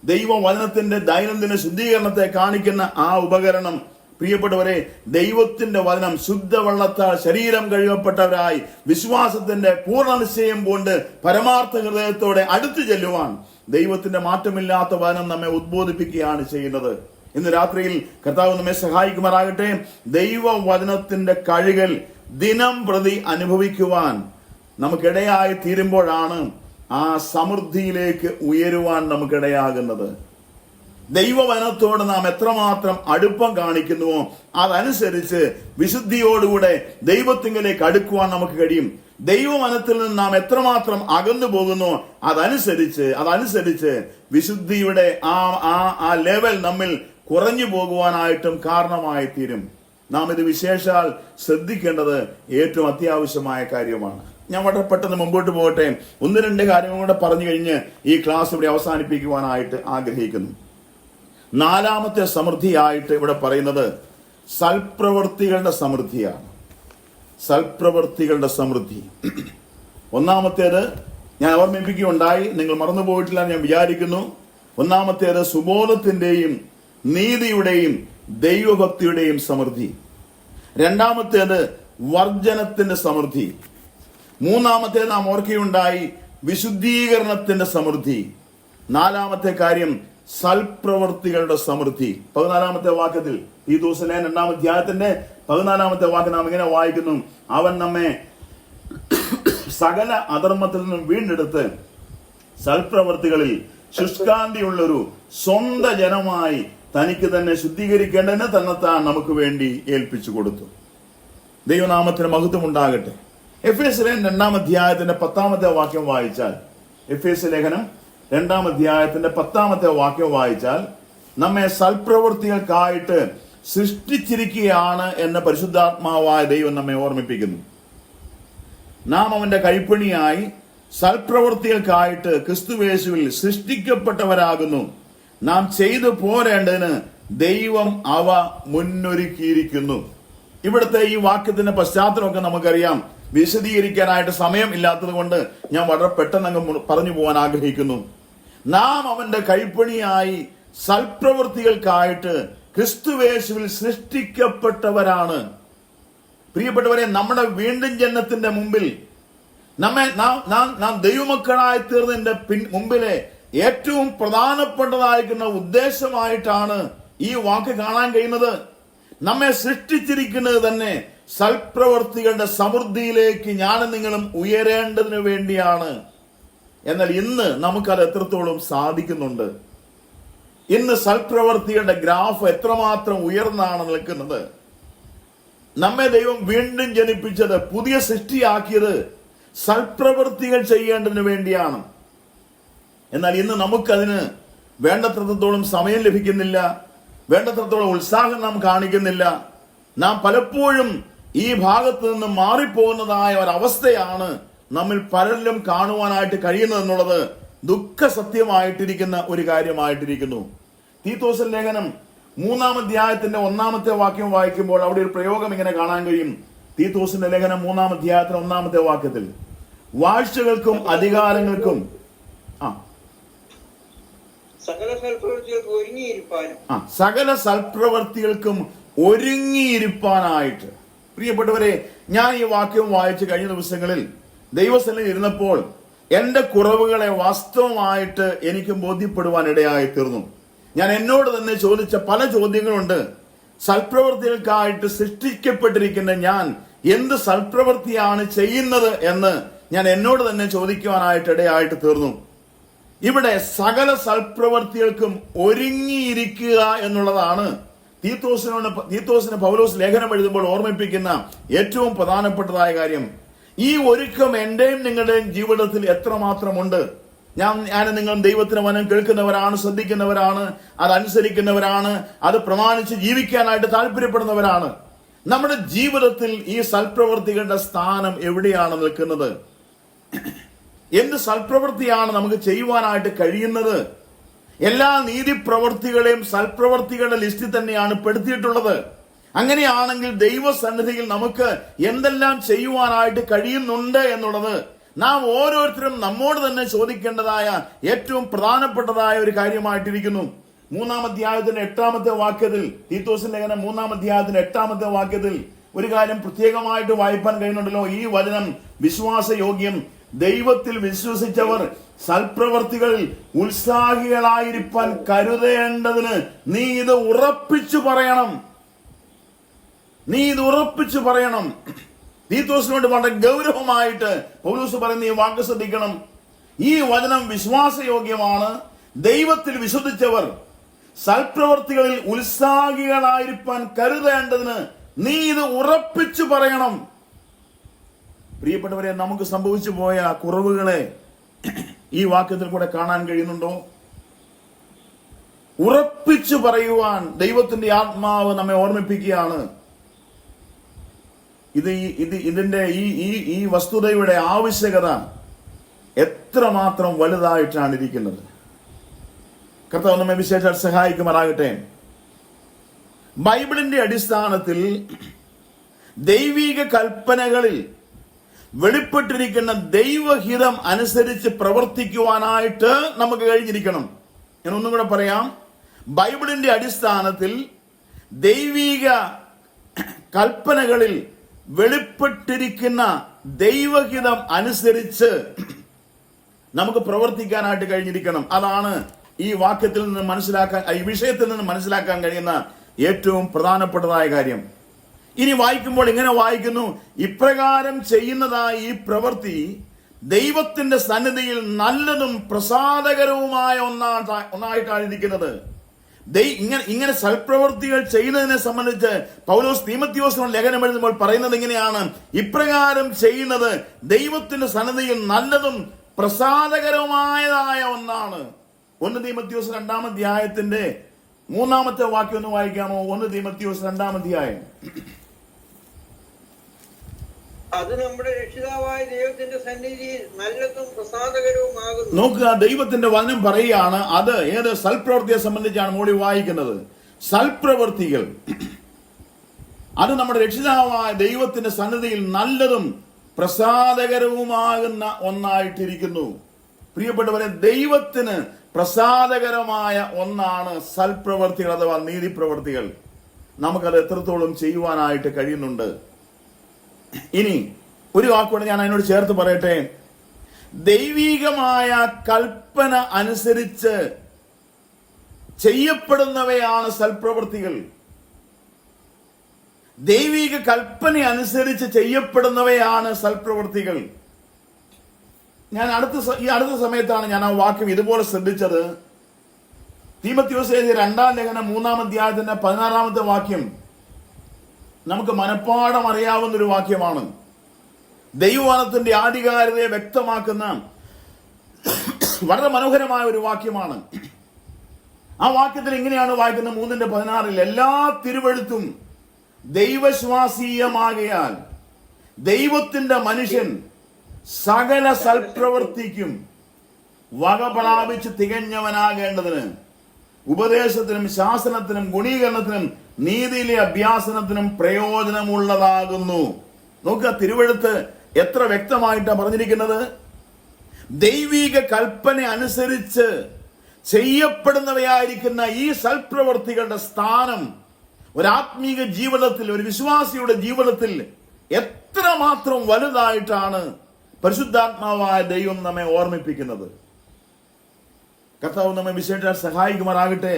ദൈവവചനത്തിന്റെ ദൈനംദിന ശുദ്ധീകരണത്തെ കാണിക്കുന്ന ആ ഉപകരണം, പ്രിയപ്പെട്ടവരെ, ദൈവത്തിന്റെ വചനം ശുദ്ധവെള്ളത്താൽ ശരീരം കഴുകപ്പെട്ടവരായി വിശ്വാസത്തിന്റെ പൂർണ്ണ നിശ്ചയം കൊണ്ട് പരമാർത്ഥ ഹൃദയത്തോടെ അടുത്തു ചെല്ലുവാൻ ദൈവത്തിന്റെ മാറ്റമില്ലാത്ത വചനം നമ്മെ ഉദ്ബോധിപ്പിക്കുകയാണ് ചെയ്യുന്നത്. ഇന്ന് രാത്രിയിൽ കർത്താവ് നമ്മെ സഹായിക്കുമാറാകട്ടെ. ദൈവവചനത്തിന്റെ കഴുകൽ ദിനം പ്രതി അനുഭവിക്കുവാൻ നമുക്കിടയായി തീരുമ്പോഴാണ് ആ സമൃദ്ധിയിലേക്ക് ഉയരുവാൻ നമുക്കിടയാകുന്നത്. ദൈവവചനത്തോട് നാം എത്രമാത്രം അടുപ്പം കാണിക്കുന്നുവോ അതനുസരിച്ച് വിശുദ്ധിയോടുകൂടെ ദൈവത്തിങ്കിലേക്ക് അടുക്കുവാൻ നമുക്ക് കഴിയും. ദൈവവചനത്തിൽ നിന്ന് നാം എത്രമാത്രം അകന്നു പോകുന്നു അതനുസരിച്ച് വിശുദ്ധിയുടെ ആ ലെവൽ നമ്മിൽ കുറഞ്ഞു പോകുവാനായിട്ടും കാരണമായി തീരും. നാം ഇത് വിശേഷാൽ ശ്രദ്ധിക്കേണ്ടത് ഏറ്റവും അത്യാവശ്യമായ കാര്യമാണ്. ഞാൻ വളരെ പെട്ടെന്ന് മുമ്പോട്ട് പോകട്ടെ. ഒന്ന് രണ്ട് കാര്യങ്ങൾ കൂടെ പറഞ്ഞു കഴിഞ്ഞ് ഈ ക്ലാസ് ഇവിടെ അവസാനിപ്പിക്കുവാനായിട്ട് ആഗ്രഹിക്കുന്നു. നാലാമത്തെ സമൃദ്ധിയായിട്ട് ഇവിടെ പറയുന്നത് സൽപ്രവൃത്തികളുടെ സമൃദ്ധിയാണ്. സൽപ്രവൃത്തികളുടെ സമൃദ്ധി. ഒന്നാമത്തേത് ഞാൻ ഓർമ്മിപ്പിക്കുകയുണ്ടായി, നിങ്ങൾ മറന്നുപോയിട്ടില്ല ഞാൻ വിചാരിക്കുന്നു. ഒന്നാമത്തേത് സുബോധത്തിന്റെയും നീതിയുടെയും ദൈവഭക്തിയുടെയും സമൃദ്ധി. രണ്ടാമത്തേത് വർജനത്തിന്റെ സമൃദ്ധി. മൂന്നാമത്തേത് നാം ഓർക്കുകയുണ്ടായി വിശുദ്ധീകരണത്തിന്റെ സമൃദ്ധി. നാലാമത്തെ കാര്യം സൽപ്രവൃത്തികളുടെ സമൃദ്ധി. 14-ാമത്തെ വാക്യത്തിൽ ഈ ദിവസം 2-ാം അധ്യായത്തിന്റെ 14-ാമത്തെ വാക്യം നാം ഇങ്ങനെ വായിക്കുന്നു: അവൻ നമ്മെ സകല അധർമ്മത്തിൽ നിന്നും വീണ്ടെടുത്ത് സൽപ്രവൃത്തികളിൽ ശുഷ്കാന്തിയുള്ളൊരു സ്വന്തം ജനമായി തനിക്ക് തന്നെ ശുദ്ധീകരിക്കേണ്ടതിന് തന്നെത്താൻ നമുക്ക് വേണ്ടി ഏൽപ്പിച്ചു കൊടുത്തു. ദൈവനാമത്തിന് മഹത്വം ഉണ്ടാകട്ടെ. എഫേസ്യ ലേഖനം 2-ാം അധ്യായത്തിന്റെ 10-ാമത്തെ വാക്യം വായിച്ചാൽ, എഫേസ്യ ലേഖനം 2-ാം അധ്യായത്തിന്റെ 10-ാമത്തെ വാക്യം വായിച്ചാൽ നമ്മെ സൽപ്രവൃത്തികൾക്കായിട്ട് സൃഷ്ടിച്ചിരിക്കുകയാണ് എന്ന് പരിശുദ്ധാത്മാവായ ദൈവം നമ്മെ ഓർമ്മിപ്പിക്കുന്നു. നാം അവന്റെ കൈപ്പണിയായി സൽപ്രവൃത്തികൾക്കായിട്ട് ക്രിസ്തുയേശുവിൽ സൃഷ്ടിക്കപ്പെട്ടവരാകുന്നു. നാം ചെയ്തു പോരേണ്ടതിന് ദൈവം അവ മുന്നൊരുക്കിയിരിക്കുന്നു. ഇവിടുത്തെ ഈ വാക്യത്തിന്റെ പശ്ചാത്തലമൊക്കെ നമുക്കറിയാം. വിശദീകരിക്കാനായിട്ട് സമയം ഇല്ലാത്തത് കൊണ്ട് ഞാൻ വളരെ പെട്ടെന്ന് അങ്ങ് പറഞ്ഞു പോകാൻ ആഗ്രഹിക്കുന്നു. നാം അവന്റെ കൈപ്പണിയായി സൽപ്രവൃത്തികൾക്കായിട്ട് ക്രിസ്തുയേശുവിൽ സൃഷ്ടിക്കപ്പെട്ടവരാണ്. പ്രിയപ്പെട്ടവരെ, നമ്മുടെ വീണ്ടും ജനനത്തിന്റെ മുമ്പിൽ നാം ദൈവമക്കളായി തീർന്നതിന്റെ മുമ്പിലെ ഏറ്റവും പ്രധാനപ്പെട്ടതായിരിക്കുന്ന ഉദ്ദേശമായിട്ടാണ് ഈ വാക്ക് കാണാൻ കഴിയുന്നത്. നമ്മെ സൃഷ്ടിച്ചിരിക്കുന്നത് തന്നെ സൽപ്രവർത്തികളുടെ സമൃദ്ധിയിലേക്ക് ഞാനും നിങ്ങളും ഉയരേണ്ടതിനു വേണ്ടിയാണ്. എന്നാൽ ഇന്ന് നമുക്കത് എത്രത്തോളം സാധിക്കുന്നുണ്ട്? ഇന്ന് സൽപ്രവർത്തികളുടെ ഗ്രാഫ് എത്രമാത്രം ഉയർന്നാണ് നിൽക്കുന്നത്? നമ്മെ ദൈവം വീണ്ടും ജനിപ്പിച്ചത്, പുതിയ സൃഷ്ടിയാക്കിയത് സൽപ്രവൃത്തികൾ ചെയ്യേണ്ടതിനു വേണ്ടിയാണ്. എന്നാൽ ഇന്ന് നമുക്കതിന് വേണ്ടത്രത്തോളം സമയം ലഭിക്കുന്നില്ല, വേണ്ടത്രത്തോളം ഉത്സാഹം നാം കാണിക്കുന്നില്ല. നാം പലപ്പോഴും ഈ ഭാഗത്ത് നിന്ന് മാറിപ്പോകുന്നതായ ഒരവസ്ഥയാണ് നമ്മിൽ പലരിലും കാണുവാനായിട്ട് കഴിയുന്നതെന്നുള്ളത് ദുഃഖസത്യമായിട്ടിരിക്കുന്ന ഒരു കാര്യമായിട്ടിരിക്കുന്നു. തീത്തോസ് ലേഖനം 3-ാം അധ്യായത്തിന്റെ 1-ാമത്തെ വാക്യം വായിക്കുമ്പോൾ അവിടെ ഒരു പ്രയോഗം ഇങ്ങനെ കാണാൻ കഴിയും. തീത്തോസിന്റെ ലേഖനം 3-ാം അധ്യായത്തിന് 1-ാമത്തെ വാക്യത്തിൽ വാഴ്ചകൾക്കും അധികാരങ്ങൾക്കും സകല സൽപ്രവൃത്തികൾക്കും ഒരുങ്ങിയിരിപ്പാനായിട്ട്. പ്രിയപ്പെട്ടവരെ, ഞാൻ ഈ വാക്യം വായിച്ച് കഴിഞ്ഞ ദിവസങ്ങളിൽ ദൈവസന്നിധിയിൽ ഇരുന്നപ്പോൾ എന്റെ കുറവുകളെ വാസ്തവമായിട്ട് എനിക്ക് ബോധ്യപ്പെടുവാൻ ഇടയായി തീർന്നു. ഞാൻ എന്നോട് തന്നെ ചോദിച്ച പല ചോദ്യങ്ങളുണ്ട്. സൽപ്രവൃത്തികൾക്കായിട്ട് സൃഷ്ടിക്കപ്പെട്ടിരിക്കുന്ന ഞാൻ എന്ത് സൽപ്രവൃത്തിയാണ് ചെയ്യുന്നത് എന്ന് ഞാൻ എന്നോട് തന്നെ ചോദിക്കുവാനായിട്ട് ഇടയായിട്ട് തീർന്നു. ഇവിടെ സകല സൽപ്രവൃത്തികൾക്കും ഒരുങ്ങിയിരിക്കുക എന്നുള്ളതാണ് തീത്തോസിന് പൗലോസ് ലേഖനം എഴുതുമ്പോൾ ഓർമ്മിപ്പിക്കുന്ന ഏറ്റവും പ്രധാനപ്പെട്ടതായ കാര്യം. ഈ ഒരുക്കം എന്റെയും നിങ്ങളുടെയും ജീവിതത്തിൽ എത്രമാത്രമുണ്ട്? ഞാൻ നിങ്ങൾ ദൈവത്തിന് വചനം കേൾക്കുന്നവരാണ്, ശ്രദ്ധിക്കുന്നവരാണ്, അതനുസരിക്കുന്നവരാണ്, അത് പ്രമാണിച്ച് ജീവിക്കാനായിട്ട് താല്പര്യപ്പെടുന്നവരാണ്. നമ്മുടെ ജീവിതത്തിൽ ഈ സൽപ്രവൃത്തികളുടെ സ്ഥാനം എവിടെയാണ് നിൽക്കുന്നത്? എന്ത് സൽപ്രവൃത്തിയാണ് നമുക്ക് ചെയ്യുവാനായിട്ട് കഴിയുന്നത്? എല്ലാ നീതിപ്രവൃത്തികളെയും സൽപ്രവൃത്തികളുടെ ലിസ്റ്റിൽ തന്നെയാണ് പെടുത്തിയിട്ടുള്ളത്. അങ്ങനെയാണെങ്കിൽ ദൈവസന്നിധിയിൽ നമുക്ക് എന്തെല്ലാം ചെയ്യുവാനായിട്ട് കഴിയുന്നുണ്ട് എന്നുള്ളത് നാം ഓരോരുത്തരും നമ്മോട് തന്നെ ചോദിക്കേണ്ടതായ ഏറ്റവും പ്രധാനപ്പെട്ടതായ ഒരു കാര്യമായിട്ടിരിക്കുന്നു. 3-ാം അധ്യായത്തിന്റെ 8-ാമത്തെ വാക്യത്തിൽ, തീത്തോസിന്റെ ലേഖനം 3-ാം അധ്യായത്തിന്റെ 8-ാമത്തെ വാക്യത്തിൽ ഒരു കാര്യം പ്രത്യേകമായിട്ട് വായിപ്പാൻ കഴിയുന്നുണ്ടല്ലോ. ഈ വചനം വിശ്വാസയോഗ്യം. ദൈവത്തിൽ വിശ്വസിച്ചവർ സൽപ്രവർത്തികളിൽ ഉത്സാഹികളായിരിക്കാൻ കരുതേണ്ടതിന് നീ ഇത് ഉറപ്പിച്ചു പറയണം. തീത്തോസിനോട് വളരെ ഗൗരവമായിട്ട് പൗലോസ് പറയുന്ന ഈ വാക്ക് ശ്രദ്ധിക്കണം. ഈ വചനം വിശ്വാസയോഗ്യമാണ്. ദൈവത്തിൽ വിശ്വസിച്ചവർ സൽപ്രവർത്തികളിൽ ഉത്സാഹികളായിരിക്കാൻ കരുതേണ്ടതിന് നീ ഇത് ഉറപ്പിച്ചു പറയണം. പ്രിയപ്പെട്ടവരെ, നമുക്ക് സംഭവിച്ചു പോയ കുറവുകളെ ഈ വാക്യത്തിൽ കൂടെ കാണാൻ കഴിയുന്നുണ്ടോ? ഉറപ്പിച്ചു പറയുവാൻ ദൈവത്തിന്റെ ആത്മാവ് നമ്മെ ഓർമ്മിപ്പിക്കുകയാണ്. ഇതിന്റെ ഈ വസ്തുതയുടെ ആവശ്യകത എത്രമാത്രം വലുതായിട്ടാണ് ഇരിക്കുന്നത്. കർത്താവ് നമ്മെ വിശേഷാൽ സഹായിക്കുമാറാകട്ടെ. ബൈബിളിന്റെ അടിസ്ഥാനത്തിൽ ദൈവിക കൽപ്പനകളിൽ വെളിപ്പെട്ടിരിക്കുന്ന ദൈവഹിതം അനുസരിച്ച് പ്രവർത്തിക്കുവാനായിട്ട് നമുക്ക് കഴിഞ്ഞിരിക്കണം. ഞാൻ ഒന്നും കൂടെ പറയാം. ബൈബിളിന്റെ അടിസ്ഥാനത്തിൽ ദൈവിക കൽപ്പനകളിൽ വെളിപ്പെട്ടിരിക്കുന്ന ദൈവഹിതം അനുസരിച്ച് നമുക്ക് പ്രവർത്തിക്കാനായിട്ട് കഴിഞ്ഞിരിക്കണം. അതാണ് ഈ വാക്യത്തിൽ നിന്ന് മനസ്സിലാക്കാൻ, ഈ വിഷയത്തിൽ നിന്ന് മനസ്സിലാക്കാൻ കഴിയുന്ന ഏറ്റവും പ്രധാനപ്പെട്ടതായ കാര്യം. ഇനി വായിക്കുമ്പോൾ ഇങ്ങനെ വായിക്കുന്നു: ഇപ്രകാരം ചെയ്യുന്നതായ ഈ പ്രവൃത്തി ദൈവത്തിന്റെ സന്നിധിയിൽ നല്ലതും പ്രസാദകരവുമായ ഒന്നായിട്ടാണ് ഇരിക്കുന്നത്. ഇങ്ങനെ സൽപ്രവൃത്തികൾ ചെയ്യുന്നതിനെ സംബന്ധിച്ച് പൗലോസ് തീമോഥെയോസിനോട് ലേഖനം എഴുതുമ്പോൾ പറയുന്നത് ഇങ്ങനെയാണ്: ഇപ്രകാരം ചെയ്യുന്നത് ദൈവത്തിന്റെ സന്നിധിയിൽ നല്ലതും പ്രസാദകരവുമായതായ ഒന്നാണ്. 1 തീമോഥെയോസ് 2-ാം അധ്യായത്തിന്റെ 3-ാമത്തെ വാക്യം ഒന്ന് വായിക്കാമോ? 1 തീമോഥെയോസ് 2-ാം അധ്യായം. അത് നമ്മുടെ രക്ഷിതാവായ ദൈവത്തിന്റെ സന്നിധിയിൽ നല്ലതും പ്രസാദകരവുമാകുന്നു. നോക്കുക, ദൈവത്തിന്റെ വചനം പറയുകയാണ്. അത് ഏത് സൽപ്രവൃത്തിയെ സംബന്ധിച്ചാണ് മോളി വായിക്കുന്നത്? സൽപ്രവൃത്തികൾ അത് നമ്മുടെ രക്ഷിതാവായ ദൈവത്തിന്റെ സന്നിധിയിൽ നല്ലതും പ്രസാദകരവുമാകുന്ന ഒന്നായിട്ടിരിക്കുന്നു. പ്രിയപ്പെട്ടവരെ, ദൈവത്തിന് പ്രസാദകരമായ ഒന്നാണ് സൽപ്രവൃത്തികൾ അഥവാ നീതിപ്രവൃത്തികൾ. നമുക്കത് എത്രത്തോളം ചെയ്യുവാനായിട്ട് കഴിയുന്നുണ്ട്? ഇനി ഒരു വാക്കുകൂടെ ഞാൻ അതിനോട് ചേർത്ത് പറയട്ടെ. ദൈവികമായ കൽപ്പന അനുസരിച്ച് ചെയ്യപ്പെടുന്നവയാണ് സൽപ്രവൃത്തികൾ. ദൈവിക കൽപ്പന അനുസരിച്ച് ചെയ്യപ്പെടുന്നവയാണ് സൽപ്രവൃത്തികൾ. ഞാൻ ഈ അടുത്ത സമയത്താണ് ഞാൻ ആ വാക്യം ഇതുപോലെ ശ്രദ്ധിച്ചത്. തീമോഥെയോസ് എഴുതിയ 2-ാം ലേഖനം 3-ാം അധ്യായത്തിന്റെ 16-ാമത്തെ വാക്യം നമുക്ക് മനഃപ്പാഠം അറിയാവുന്ന ഒരു വാക്യമാണ്. ദൈവവചനത്തിന്റെ ആധികാരികതയെ വ്യക്തമാക്കുന്ന വളരെ മനോഹരമായ ഒരു വാക്യമാണ്. ആ വാക്യത്തിൽ ഇങ്ങനെയാണ് വായിക്കുന്നത് 3:16: എല്ലാ തിരുവെഴുത്തും ദൈവശ്വാസീയമാകയാൽ ദൈവത്തിന്റെ മനുഷ്യൻ സകല സൽപ്രവൃത്തിക്കും വക പ്രാപിച്ച് തികഞ്ഞവനാകേണ്ടതിന് ഉപദേശത്തിനും ശാസനത്തിനും ഗുണീകരണത്തിനും നീതിയിലെ അഭ്യാസനത്തിനും പ്രയോജനമുള്ളതാകുന്നു. നോക്കുക, തിരുവെഴുത്ത് എത്ര വ്യക്തമായിട്ടാണ് പറഞ്ഞിരിക്കുന്നത്. ദൈവിക കൽപ്പന അനുസരിച്ച് ചെയ്യപ്പെടുന്നവയായിരിക്കുന്ന ഈ സൽപ്രവൃത്തികളുടെ സ്ഥാനം ഒരാത്മീക ജീവിതത്തിൽ, ഒരു വിശ്വാസിയുടെ ജീവിതത്തിൽ എത്രമാത്രം വലുതായിട്ടാണ് പരിശുദ്ധാത്മാവായ ദൈവം നമ്മെ ഓർമ്മിപ്പിക്കുന്നത്. കർത്താവ് നമ്മെ വിശേഷിച്ചാൽ സഹായിക്കുമാറാകട്ടെ.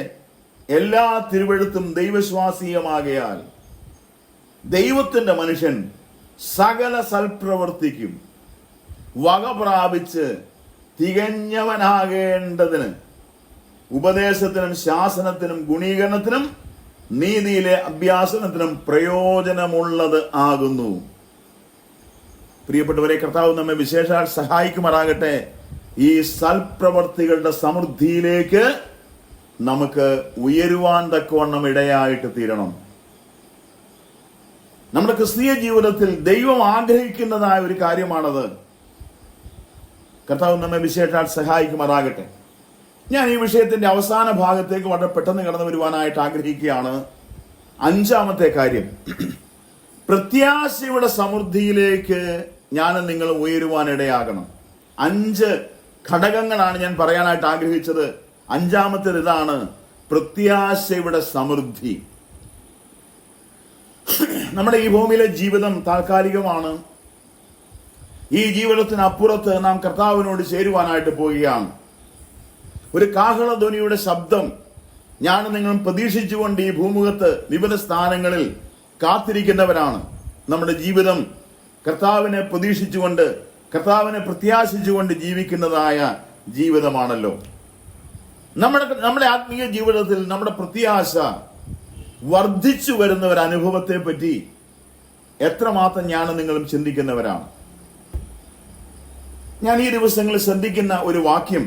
എല്ലാ തിരുവെഴുത്തും ദൈവശ്വാസീയമാകയാൽ ദൈവത്തിന്റെ മനുഷ്യൻ സകല സൽപ്രവർത്തിക്കും വക പ്രാപിച്ച് തികഞ്ഞവനാകേണ്ടതിന് ഉപദേശത്തിനും ശാസനത്തിനും ഗുണീകരണത്തിനും നീതിയിലെ അഭ്യാസനത്തിനും പ്രയോജനമുള്ളത് ആകുന്നു. പ്രിയപ്പെട്ടവരെ, കർത്താവ് നമ്മെ വിശേഷാൽ സഹായിക്കുമാറാകട്ടെ. ഈ സൽപ്രവർത്തികളുടെ സമൃദ്ധിയിലേക്ക് നമുക്ക് ഉയരുവാൻ തക്കവണ്ണം ഇടയായിട്ട് തീരണം. നമ്മുടെ ക്രിസ്തീയ ജീവിതത്തിൽ ദൈവം ആഗ്രഹിക്കുന്നതായ ഒരു കാര്യമാണത്. കർത്താവ് നമ്മെ വിശേഷാൽ സഹായിക്കുമാറാകട്ടെ. ഞാൻ ഈ വിഷയത്തിന്റെ അവസാന ഭാഗത്തേക്ക് വളരെ പെട്ടെന്ന് കടന്നു വരുവാനായിട്ട് ആഗ്രഹിക്കുകയാണ്. 5-ാമത്തെ കാര്യം, പ്രത്യാശയുടെ സമൃദ്ധിയിലേക്ക് ഞാനും നിങ്ങൾ ഉയരുവാനിടയാകണം. 5 ഘടകങ്ങളാണ് ഞാൻ പറയാനായിട്ട് ആഗ്രഹിച്ചത്. 5-ാമത്തേത് ഇതാണ്, പ്രത്യാശയുടെ സമൃദ്ധി. നമ്മുടെ ഈ ഭൂമിയിലെ ജീവിതം താൽക്കാലികമാണ്. ഈ ജീവിതത്തിനപ്പുറത്ത് നാം കർത്താവിനോട് ചേരുവാനായിട്ട് പോവുകയാണ്. ഒരു കാഹളധ്വനിയുടെ ശബ്ദം ഞാൻ നിങ്ങളും പ്രതീക്ഷിച്ചുകൊണ്ട് ഈ ഭൂമുഖത്ത് വിവിധ സ്ഥാനങ്ങളിൽ കാത്തിരിക്കുന്നവരാണ്. നമ്മുടെ ജീവിതം കർത്താവിനെ പ്രതീക്ഷിച്ചുകൊണ്ട്, കർത്താവിനെ പ്രത്യാശിച്ചുകൊണ്ട് ജീവിക്കുന്നതായ ജീവിതമാണല്ലോ. നമ്മുടെ ആത്മീയ ജീവിതത്തിൽ നമ്മുടെ പ്രത്യാശ വർദ്ധിച്ചു വരുന്ന ഒരു അനുഭവത്തെ പറ്റി എത്രമാത്രം ഞാനും നിങ്ങളും ചിന്തിക്കുന്നവരാണ്. ഞാൻ ഈ ദിവസങ്ങളിൽ ശ്രദ്ധിക്കുന്ന ഒരു വാക്യം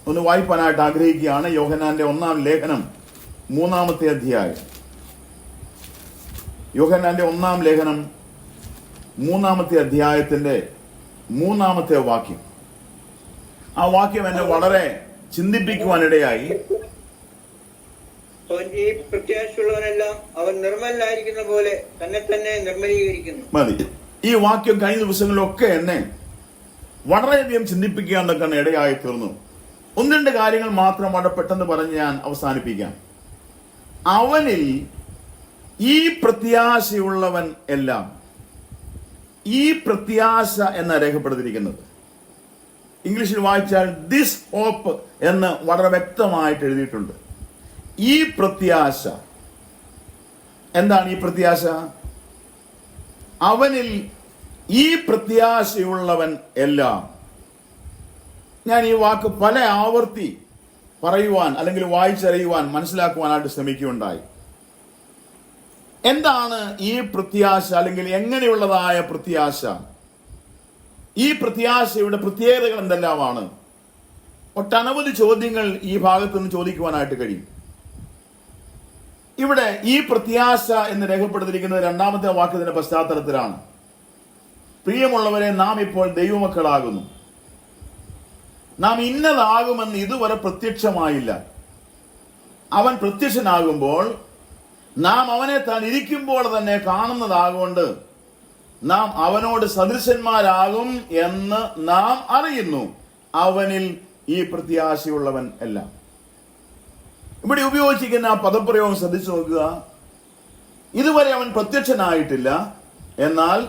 ഒന്ന് വായിപ്പാനായിട്ട് ആഗ്രഹിക്കുകയാണ്. യോഹന്നാന്റെ 1-ാം ലേഖനം 3-ാമത്തെ അധ്യായം. യോഹന്നാന്റെ 1-ാം ലേഖനം 3-ാമത്തെ അധ്യായത്തിന്റെ 3-ാമത്തെ വാക്യം. ആ വാക്യം എന്നെ വളരെ ചിന്തിപ്പിക്കുവാനിടയായി. ഈ പ്രത്യാശയുള്ളവനെല്ലാം അവൻ നിർമ്മലനായിരിക്കുന്ന പോലെ തന്നെ തന്നെ നിർമ്മലീകരിക്കുന്നു. മതി. ഈ വാക്യം കഴിഞ്ഞ ദിവസങ്ങളിലൊക്കെ എന്നെ വളരെയധികം ചിന്തിപ്പിക്കാൻ എന്നൊക്കെ ഇടയായി തീർന്നു. 1-2 കാര്യങ്ങൾ മാത്രം വളരെ പെട്ടെന്ന് പറഞ്ഞ് ഞാൻ അവസാനിപ്പിക്കാം. അവനിൽ ഈ പ്രത്യാശയുള്ളവൻ എല്ലാം, ഈ പ്രത്യാശ എന്ന് രേഖപ്പെടുത്തിയിരിക്കുന്നത് ഇംഗ്ലീഷിൽ വായിച്ചാൽ ദിസ് ഹോപ്പ് എന്ന് വളരെ വ്യക്തമായിട്ട് എഴുതിയിട്ടുണ്ട്. ഈ പ്രത്യാശ എന്താണ്? ഈ പ്രത്യാശ, അവനിൽ ഈ പ്രത്യാശയുള്ളവൻ എല്ലാം. ഞാൻ ഈ വാക്ക് പല ആവർത്തി പറയുവാൻ അല്ലെങ്കിൽ വായിച്ചറിയുവാൻ മനസ്സിലാക്കുവാനായിട്ട് ശ്രമിക്കുകയുണ്ടായി. എന്താണ് ഈ പ്രത്യാശ, അല്ലെങ്കിൽ എങ്ങനെയുള്ളതായ പ്രത്യാശ? ഈ പ്രത്യാശയുടെ പ്രത്യേകതകൾ എന്തെല്ലാമാണ്? ഒട്ടനവധി ചോദ്യങ്ങൾ ഈ ഭാഗത്ത് നിന്ന് ചോദിക്കുവാനായിട്ട് കഴിയും. ഇവിടെ ഈ പ്രത്യാശ എന്ന് രേഖപ്പെടുത്തിയിരിക്കുന്നത് 2-ാമത്തെ വാക്യത്തിന്റെ പശ്ചാത്തലത്തിലാണ്. പ്രിയമുള്ളവരെ, നാം ഇപ്പോൾ ദൈവമക്കളാകുന്നു. നാം ഇന്നതാകുമെന്ന് ഇതുവരെ പ്രത്യക്ഷമായില്ല. അവൻ പ്രത്യക്ഷനാകുമ്പോൾ നാം അവനെ താൻ ഇരിക്കുമ്പോൾ തന്നെ കാണുന്നതാകൊണ്ട് നാം അവനോട് സദൃശന്മാരാകും എന്ന് നാം അറിയുന്നു. അവനിൽ ഈ പ്രത്യാശയുള്ളവൻ എല്ലാം. ഇവിടെ ഉപയോഗിച്ചിരിക്കുന്ന ആ പദപ്രയോഗം ശ്രദ്ധിച്ചു നോക്കുക. ഇതുവരെ അവൻ പ്രത്യക്ഷനായിട്ടില്ല, എന്നാൽ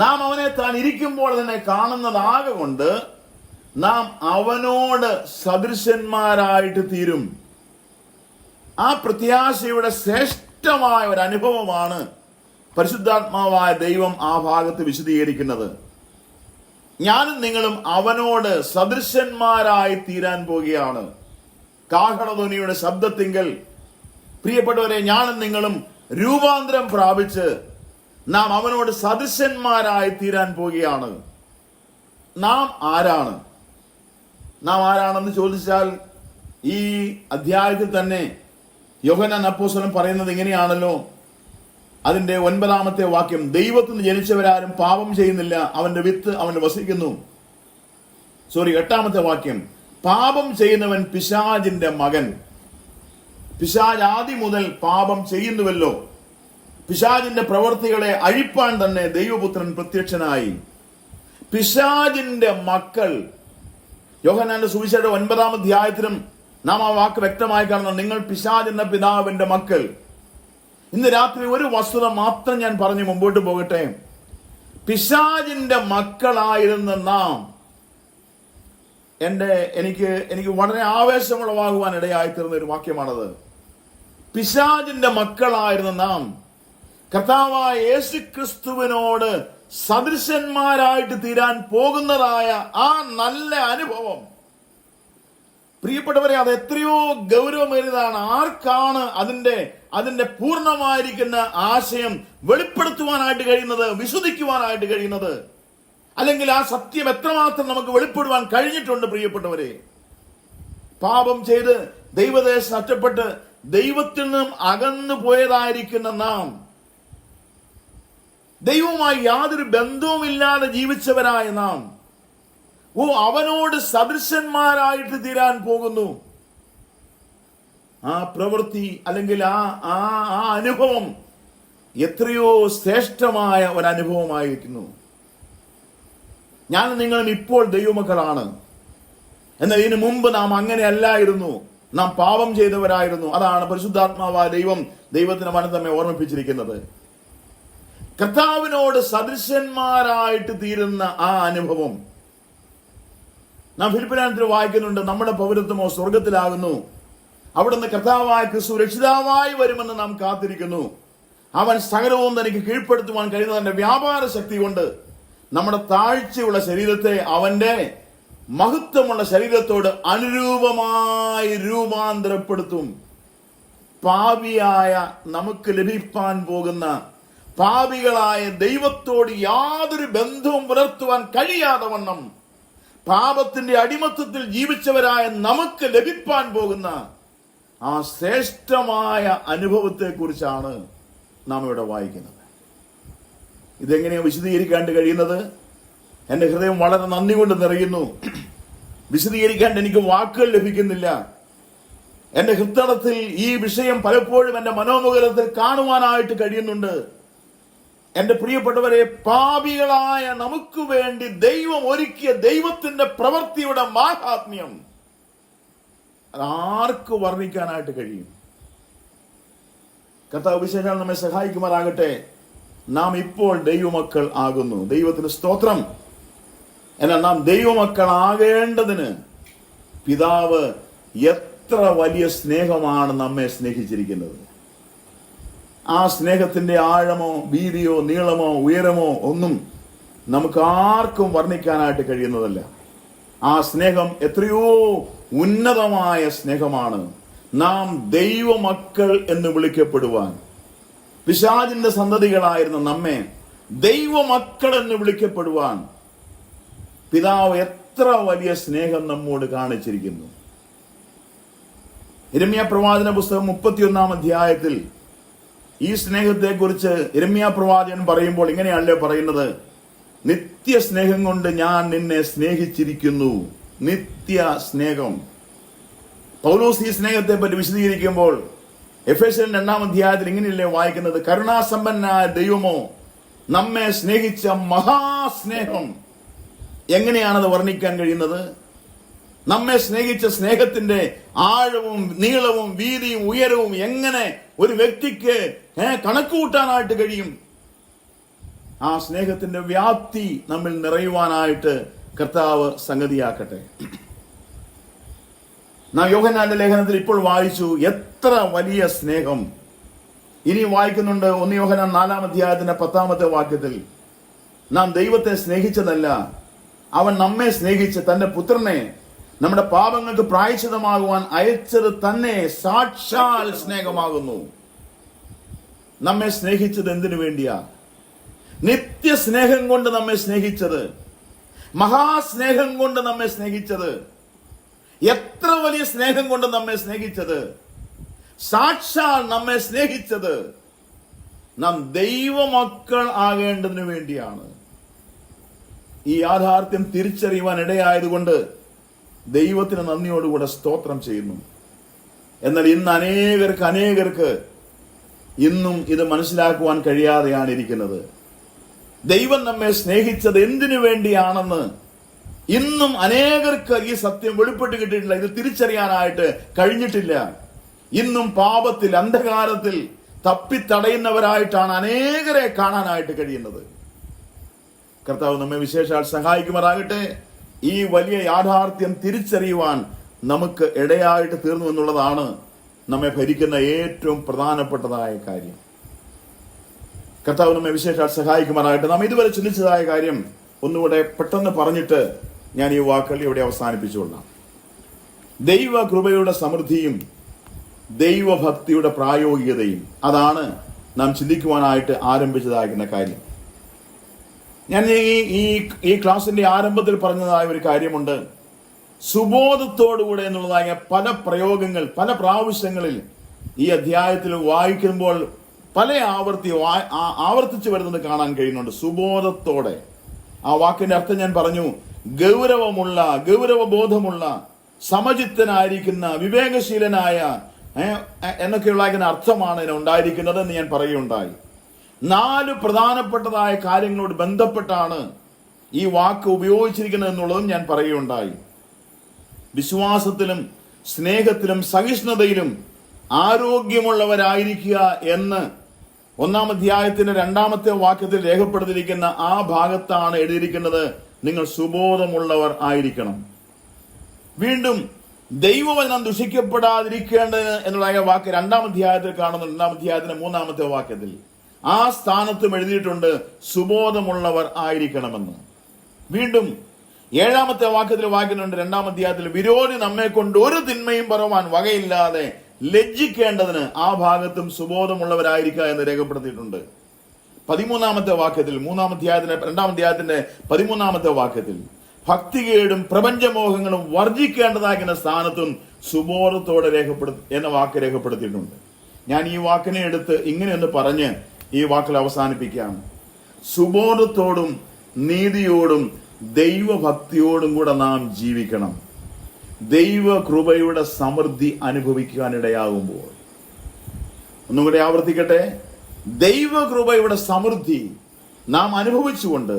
നാം അവനെ താൻ ഇരിക്കുമ്പോൾ തന്നെ കാണുന്നതാകൊണ്ട് നാം അവനോട് സദൃശന്മാരായിട്ട് തീരും. ആ പ്രത്യാശയുടെ ശ്രേഷ്ഠമായ ഒരു അനുഭവമാണ് പരിശുദ്ധാത്മാവായ ദൈവം ആ ഭാഗത്ത് വിശദീകരിക്കുന്നത്. ഞാനും നിങ്ങളും അവനോട് സദൃശന്മാരായി തീരാൻ പോകുകയാണ്. കാഹളധ്വനിയുടെ ശബ്ദത്തിങ്കൽ പ്രിയപ്പെട്ടവരെ, ഞാനും നിങ്ങളും രൂപാന്തരം പ്രാപിച്ച് നാം അവനോട് സദൃശന്മാരായി തീരാൻ പോകുകയാണ്. നാം ആരാണ്? നാം ആരാണെന്ന് ചോദിച്ചാൽ ഈ അധ്യായത്തിൽ തന്നെ യോഹന്നാൻ അപ്പോസ്തലൻ പറയുന്നത് ഇങ്ങനെയാണല്ലോ. അതിന്റെ 9-ാമത്തെ വാക്യം, ദൈവത്തിൽ നിന്ന് ജനിച്ചവരാരും പാപം ചെയ്യുന്നില്ല, അവന്റെ വിത്ത് അവന് വസിക്കുന്നു. 8-ാമത്തെ വാക്യം, പാപം ചെയ്യുന്നവൻ പിശാചിന്റെ മകൻ. പിശാച് ആദ്യം മുതൽ പാപം ചെയ്യുന്നുവല്ലോ. പിശാചിന്റെ പ്രവർത്തികളെ അഴിപ്പാൻ തന്നെ ദൈവപുത്രൻ പ്രത്യക്ഷനായി. പിശാചിന്റെ മക്കൾ, യോഹന്നാന്റെ സുവിശേഷം 9-ാം അധ്യായത്തിലും നാം ആ വാക്ക് വ്യക്തമായി കാണുന്നു. നിങ്ങൾ പിശാചെന്ന പിതാവിന്റെ മക്കൾ. ഇന്ന് രാത്രി ഒരു വസ്തുത മാത്രം ഞാൻ പറഞ്ഞ് മുമ്പോട്ട് പോകട്ടെ. പിശാചിന്റെ മക്കളായിരുന്ന നാം, എനിക്ക് വളരെ ആവേശമുളവാകുവാൻ ഇടയായിത്തീർന്ന ഒരു വാക്യമാണത്. പിശാചിന്റെ മക്കളായിരുന്ന നാം കർത്താവായ യേശുക്രിസ്തുവിനോട് സദൃശന്മാരായിട്ട് തീരാൻ പോകുന്നതായ ആ നല്ല അനുഭവം, പ്രിയപ്പെട്ടവരെ, അത് എത്രയോ ഗൗരവമേറിയതാണ്. ആർക്കാണ് അതിന്റെ പൂർണ്ണമായിരിക്കുന്ന ആശയം വെളിപ്പെടുത്തുവാനായിട്ട് കഴിയുന്നത്, വിശ്വസിക്കുവാനായിട്ട് കഴിയുന്നത്? അല്ലെങ്കിൽ ആ സത്യം എത്രമാത്രം നമുക്ക് വെളിപ്പെടുവാൻ കഴിഞ്ഞിട്ടുണ്ട്? പ്രിയപ്പെട്ടവരെ, പാപം ചെയ്ത് ദൈവദേശം നഷ്ടപ്പെട്ട് ദൈവത്തിൽ നിന്നും അകന്നു പോയതായിരിക്കുന്ന നാം, ദൈവവുമായി യാതൊരു ബന്ധവുമില്ലാതെ ജീവിച്ചവരായ നാം, അവനോട് സദൃശന്മാരായിട്ട് തീരാൻ പോകുന്നു. ആ പ്രവൃത്തി അല്ലെങ്കിൽ ആ അനുഭവം എത്രയോ ശ്രേഷ്ഠമായ ഒരനുഭവമായിരിക്കുന്നു. ഞാൻ നിങ്ങളും ഇപ്പോൾ ദൈവമക്കളാണ്. എന്നാൽ ഇതിനു മുമ്പ് നാം അങ്ങനെയല്ലായിരുന്നു. നാം പാപം ചെയ്തവരായിരുന്നു. അതാണ് പരിശുദ്ധാത്മാവായ ദൈവത്തിന്റെ മനം നമ്മെ ഓർമ്മിപ്പിച്ചിരിക്കുന്നത്. കർത്താവിനോട് സദൃശന്മാരായിട്ട് തീരുന്ന ആ അനുഭവം നാം ഫിലിപ്പിയർ വായിക്കുന്നുണ്ട്. നമ്മുടെ പൗരത്വമോ സ്വർഗത്തിലാകുന്നു. അവിടുന്ന് കർത്താവായ ക്രിസ്തു രക്ഷിതാവായി വരുമെന്ന് നാം കാത്തിരിക്കുന്നു. അവൻ സകലവും തനിക്ക് കീഴ്പ്പെടുത്തുവാൻ കഴിയുന്ന തന്റെ വ്യാപാര ശക്തി കൊണ്ട് നമ്മുടെ താഴ്ചയുള്ള ശരീരത്തെ അവന്റെ മഹത്വമുള്ള ശരീരത്തോട് അനുരൂപമായി രൂപാന്തരപ്പെടുത്തും. പാപിയായ നമുക്ക് ലഭിക്കാൻ പോകുന്ന, പാപികളായ ദൈവത്തോട് യാതൊരു ബന്ധവും പുലർത്തുവാൻ കഴിയാതെ വണ്ണം പാപത്തിന്റെ അടിമത്തത്തിൽ ജീവിച്ചവരായ നമുക്ക് ലഭിക്കാൻ പോകുന്ന ആ ശ്രേഷ്ഠമായ അനുഭവത്തെ കുറിച്ചാണ് നാം ഇവിടെ വായിക്കുന്നത്. ഇതെങ്ങനെയാണ് വിശദീകരിക്കാണ്ട് കഴിയുന്നത്? എന്റെ ഹൃദയം വളരെ നന്ദി കൊണ്ട് നിറയുന്നു. വിശദീകരിക്കാൻ എനിക്ക് വാക്കുകൾ ലഭിക്കുന്നില്ല. എന്റെ ഹൃദയത്തിൽ ഈ വിഷയം പലപ്പോഴും എന്റെ മനോമുഖരത്തിൽ കാണുവാനായിട്ട് കഴിയുന്നുണ്ട്. എന്റെ പ്രിയപ്പെട്ടവരെ, പാപികളായ നമുക്ക് വേണ്ടി ദൈവം ഒരുക്കിയ ദൈവത്തിന്റെ പ്രവൃത്തിയുടെ മാഹാത്മ്യം അതാർക്ക് വർണ്ണിക്കാനായിട്ട് കഴിയും? കർത്താവ് വിശേഷാൽ നമ്മെ സഹായിക്കുമാറാകട്ടെ. നാം ഇപ്പോൾ ദൈവമക്കൾ ആകുന്നു. ദൈവത്തിന് സ്തോത്രം. എന്നാൽ നാം ദൈവമക്കളാകേണ്ടതിന് പിതാവ് എത്ര വലിയ സ്നേഹമാണ് നമ്മെ സ്നേഹിച്ചിരിക്കുന്നത്. ആ സ്നേഹത്തിന്റെ ആഴമോ വീതിയോ നീളമോ ഉയരമോ ഒന്നും നമുക്ക് ആർക്കും വർണ്ണിക്കാനായിട്ട് കഴിയുന്നതല്ല. ആ സ്നേഹം എത്രയോ ഉന്നതമായ സ്നേഹമാണ്. നാം ദൈവമക്കൾ എന്ന് വിളിക്കപ്പെടുവാൻ, പിശാചിന്റെ സന്തതികളായിരുന്ന നമ്മെ ദൈവമക്കൾ എന്ന് വിളിക്കപ്പെടുവാൻ പിതാവ് എത്ര വലിയ സ്നേഹം നമ്മോട് കാണിച്ചിരിക്കുന്നു. യിരെമ്യാ പ്രവാചന പുസ്തകം 31-ാം അധ്യായത്തിൽ ഈ സ്നേഹത്തെക്കുറിച്ച് യിരെമ്യാ പ്രവാചകൻ പറയുമ്പോൾ ഇങ്ങനെയല്ലേ പറയുന്നത്? നിത്യ സ്നേഹം കൊണ്ട് ഞാൻ നിന്നെ സ്നേഹിച്ചിരിക്കുന്നു. നിത്യ സ്നേഹം. പൗലോസ് ഈ സ്നേഹത്തെ പറ്റി വിശദീകരിക്കുമ്പോൾ എഫേസ്യർ 2-ാം അധ്യായത്തിൽ ഇങ്ങനെയല്ലേ വായിക്കുന്നത്? കരുണാസമ്പന്നനായ ദൈവമോ നമ്മെ സ്നേഹിച്ച മഹാസ്നേഹം. എങ്ങനെയാണത് വർണ്ണിക്കാൻ കഴിയുന്നത്? നമ്മെ സ്നേഹിച്ച സ്നേഹത്തിന്റെ ആഴവും നീളവും വീതിയും ഉയരവും എങ്ങനെ ഒരു വ്യക്തിക്ക് കണക്കുകൂട്ടാനായിട്ട് കഴിയും? ആ സ്നേഹത്തിന്റെ വ്യാപ്തി നമ്മിൽ നിറയുവാനായിട്ട് കർത്താവ് സംഗതിയാക്കട്ടെ. നാം യോഹന്നാന്റെ ലേഖനത്തിൽ ഇപ്പോൾ വായിച്ചു എത്ര വലിയ സ്നേഹം. ഇനി വായിക്കുന്നുണ്ട് 1 യോഹന്നാൻ 4-ാം അധ്യായത്തിന്റെ 10-ാമത്തെ വാക്യത്തിൽ, നാം ദൈവത്തെ സ്നേഹിച്ചതല്ല, അവൻ നമ്മെ സ്നേഹിച്ച് തന്റെ പുത്രനെ നമ്മുടെ പാപങ്ങൾക്ക് പ്രായശ്ചിത്തമാകുവാൻ അയച്ചത് തന്നെ സാക്ഷാൽ സ്നേഹമാകുന്നു. നമ്മെ സ്നേഹിച്ചത് എന്തിനു വേണ്ടിയാ? നിത്യ സ്നേഹം കൊണ്ട് നമ്മെ സ്നേഹിച്ചത്, മഹാസ്നേഹം കൊണ്ട് നമ്മെ സ്നേഹിച്ചത്, എത്ര വലിയ സ്നേഹം കൊണ്ട് നമ്മെ സ്നേഹിച്ചത്, സാക്ഷാൽ നമ്മെ സ്നേഹിച്ചത് നാം ദൈവമക്കൾ ആകേണ്ടതിനു വേണ്ടിയാണ്. ഈ യാഥാർത്ഥ്യം തിരിച്ചറിയുവാൻ ഇടയായതുകൊണ്ട് ദൈവത്തിന് നന്ദിയോടുകൂടെ സ്തോത്രം ചെയ്യുന്നു. എന്നാൽ ഇന്ന് അനേകർക്ക് ഇന്നും ഇത് മനസ്സിലാക്കുവാൻ കഴിയാതെയാണ് ഇരിക്കുന്നത്. ദൈവം നമ്മെ സ്നേഹിച്ചത് എന്തിനു വേണ്ടിയാണെന്ന് ഇന്നും അനേകർക്ക് ഈ സത്യം വെളിപ്പെട്ട് കിട്ടിയിട്ടില്ല. ഇത് തിരിച്ചറിയാനായിട്ട് കഴിഞ്ഞിട്ടില്ല. ഇന്നും പാപത്തിൽ, അന്ധകാരത്തിൽ തപ്പിത്തടയുന്നവരായിട്ടാണ് അനേകരെ കാണാനായിട്ട് കഴിയുന്നത്. കർത്താവ് നമ്മെ വിശേഷാൽ സഹായിക്കുമാറാകട്ടെ. ഈ വലിയ യാഥാർത്ഥ്യം തിരിച്ചറിയുവാൻ നമുക്ക് ഇടയായിട്ട് തീർന്നു എന്നുള്ളതാണ് നമ്മെ ഭരിക്കുന്ന ഏറ്റവും പ്രധാനപ്പെട്ടതായ കാര്യം. കർത്താവ് നമ്മെ വിശേഷാൽ സഹായിക്കുമാറാകട്ടെ. നാം ഇതുവരെ ചിന്തിച്ചതായ കാര്യം ഒന്നുകൂടെ പെട്ടെന്ന് പറഞ്ഞിട്ട് ഞാൻ ഈ വാക്കുകൾ ഇവിടെ അവസാനിപ്പിച്ചുകൊള്ളാം. ദൈവകൃപയുടെ സമൃദ്ധിയും ദൈവഭക്തിയുടെ പ്രായോഗികതയും, അതാണ് നാം ചിന്തിക്കുവാനായിട്ട് ആരംഭിച്ചതായിരിക്കുന്ന കാര്യം. ഞാൻ ഈ ക്ലാസിന്റെ ആരംഭത്തിൽ പറഞ്ഞതായ ഒരു കാര്യമുണ്ട്. സുബോധത്തോടുകൂടെ എന്നുള്ളതായ പല പ്രയോഗങ്ങൾ പല പ്രാവശ്യങ്ങളിൽ ഈ അധ്യായത്തിൽ വായിക്കുമ്പോൾ പല ആവർത്തിച്ചു വരുന്നത് കാണാൻ കഴിയുന്നുണ്ട്. സുബോധത്തോടെ, ആ വാക്കിന്റെ അർത്ഥം ഞാൻ പറഞ്ഞു. ഗൗരവബോധമുള്ള, സമചിത്തനായിരിക്കുന്ന, വിവേകശീലനായ എന്നൊക്കെയുള്ള അർത്ഥമാണ് ഇതിന് ഉണ്ടായിരിക്കുന്നത് എന്ന് ഞാൻ പറയുകയുണ്ടായി. 4 പ്രധാനപ്പെട്ടതായ കാര്യങ്ങളോട് ബന്ധപ്പെട്ടാണ് ഈ വാക്ക് ഉപയോഗിച്ചിരിക്കുന്നത് എന്നുള്ളതും ഞാൻ പറയുകയുണ്ടായി. വിശ്വാസത്തിലും സ്നേഹത്തിലും സഹിഷ്ണുതയിലും ആരോഗ്യമുള്ളവരായിരിക്കുക എന്ന് 1-ാം അധ്യായത്തിന്റെ 2-ാമത്തെ വാക്യത്തിൽ രേഖപ്പെടുത്തിയിരിക്കുന്ന ആ ഭാഗത്താണ് എഴുതിയിരിക്കുന്നത്, നിങ്ങൾ സുബോധമുള്ളവർ ആയിരിക്കണം. വീണ്ടും ദൈവവചനം ദുഷിക്കപ്പെടാതിരിക്കേണ്ടത് എന്നുള്ള വാക്ക് 2-ാം അധ്യായത്തിൽ കാണുന്നു. 2-ാം അധ്യായത്തിന്റെ 3-ാമത്തെ വാക്യത്തിൽ ആ സ്ഥാനത്തും എഴുതിയിട്ടുണ്ട് സുബോധമുള്ളവർ ആയിരിക്കണമെന്ന്. വീണ്ടും 7-ാമത്തെ വാക്യത്തിൽ വായിക്കുന്നുണ്ട്, 2-ാം അധ്യായത്തിൽ വിരോധി നമ്മെ കൊണ്ട് ഒരു തിന്മയും പറവാൻ വകയില്ലാതെ ലജ്ജിക്കേണ്ടതിന് ആ ഭാഗത്തും സുബോധമുള്ളവരായിരിക്കുക എന്ന് രേഖപ്പെടുത്തിയിട്ടുണ്ട്. 13-ാമത്തെ വാക്യത്തിൽ 2-ാം അധ്യായത്തിന്റെ 13-ാമത്തെ വാക്യത്തിൽ ഭക്തികേടും പ്രപഞ്ചമോഹങ്ങളും വർജിക്കേണ്ടതാകുന്ന സ്ഥാനത്തും സുബോധത്തോടെ എന്ന വാക്ക് രേഖപ്പെടുത്തിയിട്ടുണ്ട്. ഞാൻ ഈ വാക്കിനെ എടുത്ത് ഇങ്ങനെയൊന്ന് പറഞ്ഞ് ഈ വാക്കിൽ അവസാനിപ്പിക്കാം. സുബോധത്തോടും നീതിയോടും ദൈവഭക്തിയോടും കൂടെ നാം ജീവിക്കണം. ദൈവകൃപയുടെ സമൃദ്ധി അനുഭവിക്കാനിടയാകുമ്പോൾ, ഒന്നും കൂടെ ആവർത്തിക്കട്ടെ, ദൈവകൃപയുടെ സമൃദ്ധി നാം അനുഭവിച്ചുകൊണ്ട്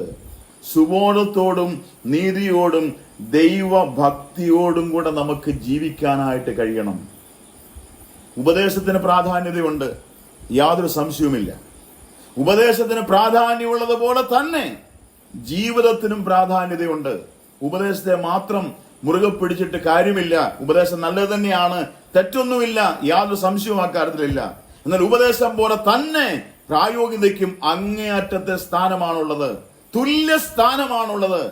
സുബോധത്തോടും നീതിയോടും ദൈവഭക്തിയോടും കൂടെ നമുക്ക് ജീവിക്കാനായിട്ട് കഴിയണം. ഉപദേശത്തിന് പ്രാധാന്യതയുണ്ട്, യാതൊരു സംശയവുമില്ല. ഉപദേശത്തിന് പ്രാധാന്യമുള്ളതുപോലെ തന്നെ ജീവിതത്തിനും പ്രാധാന്യതയുണ്ട്. ഉപദേശത്തെ മാത്രം മുറുകെ പിടിച്ചിട്ട് കാര്യമില്ല. ഉപദേശം നല്ലത് തന്നെയാണ്, തെറ്റൊന്നുമില്ല, യാതൊരു സംശയവും അക്കാര്യത്തിലില്ല. എന്നാൽ ഉപദേശം പോലെ തന്നെ പ്രായോഗികതയ്ക്കും അങ്ങേയറ്റത്തെ സ്ഥാനമാണുള്ളത്, തുല്യ സ്ഥാനമാണുള്ളത്.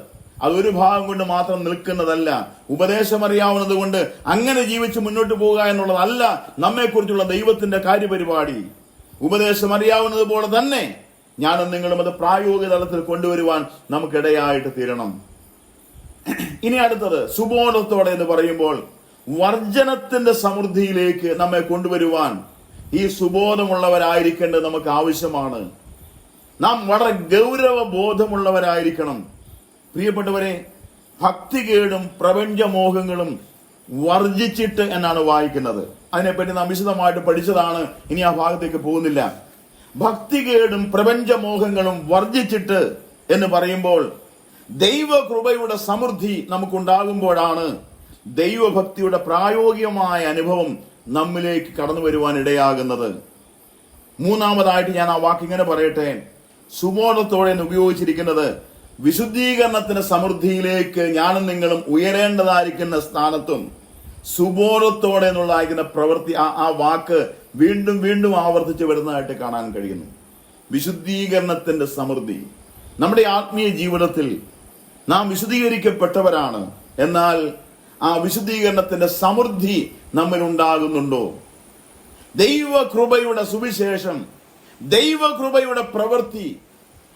അതൊരു ഭാഗം കൊണ്ട് മാത്രം നിൽക്കുന്നതല്ല. ഉപദേശം അറിയാവുന്നത് കൊണ്ട് അങ്ങനെ ജീവിച്ച് മുന്നോട്ട് പോവുക എന്നുള്ളതല്ല നമ്മെക്കുറിച്ചുള്ള ദൈവത്തിന്റെ കാര്യപരിപാടി. ഉപദേശം അറിയാവുന്നത് പോലെ തന്നെ ഞാനും നിങ്ങളും അത് പ്രായോഗിക തലത്തിൽ കൊണ്ടുവരുവാൻ നമുക്കിടയായിട്ട് തീരണം. ഇനി അടുത്തത്, സുബോധത്തോടെ എന്ന് പറയുമ്പോൾ വർജനത്തിന്റെ സമൃദ്ധിയിലേക്ക് നമ്മെ കൊണ്ടുവരുവാൻ ഈ സുബോധമുള്ളവരായിരിക്കേണ്ടത് നമുക്ക് ആവശ്യമാണ്. നാം വളരെ ഗൗരവബോധമുള്ളവരായിരിക്കണം. പ്രിയപ്പെട്ടവരെ, ഭക്തികേടും പ്രപഞ്ചമോഹങ്ങളും വർജിച്ചിട്ട് എന്നാണ് വായിക്കുന്നത്. അതിനെപ്പറ്റി നാം വിശദമായിട്ട് പഠിച്ചതാണ്, ഇനി ആ ഭാഗത്തേക്ക് പോകുന്നില്ല. ഭക്തികേടും പ്രപഞ്ചമോഹങ്ങളും വർജിച്ചിട്ട് എന്ന് പറയുമ്പോൾ ദൈവകൃപയുടെ സമൃദ്ധി നമുക്കുണ്ടാകുമ്പോഴാണ് ദൈവഭക്തിയുടെ പ്രായോഗികമായ അനുഭവം നമ്മിലേക്ക് കടന്നു വരുവാൻ ഇടയാകുന്നത്. 3-ാമതായിട്ട് ഞാൻ ആ വാക്ക് ഇങ്ങനെ പറയട്ടെ, സുബോധത്തോടെ ഉപയോഗിച്ചിരിക്കുന്നത് വിശുദ്ധീകരണത്തിന്റെ സമൃദ്ധിയിലേക്ക് ഞാനും നിങ്ങളും ഉയരേണ്ടതായിരിക്കുന്ന സ്ഥാനത്തും സുബോധത്തോടെ എന്നുള്ളതായിരിക്കുന്ന പ്രവൃത്തി, ആ വാക്ക് വീണ്ടും വീണ്ടും ആവർത്തിച്ച് വരുന്നതായിട്ട് കാണാൻ കഴിയുന്നു. വിശുദ്ധീകരണത്തിന്റെ സമൃദ്ധി. നമ്മുടെ ആത്മീയ ജീവിതത്തിൽ നാം വിശുദ്ധീകരിക്കപ്പെട്ടവരാണ്, എന്നാൽ ആ വിശുദ്ധീകരണത്തിന്റെ സമൃദ്ധി നമ്മിൽ ഉണ്ടാകുന്നുണ്ടോ? ദൈവകൃപയുടെ സുവിശേഷം, ദൈവകൃപയുടെ പ്രവൃത്തി,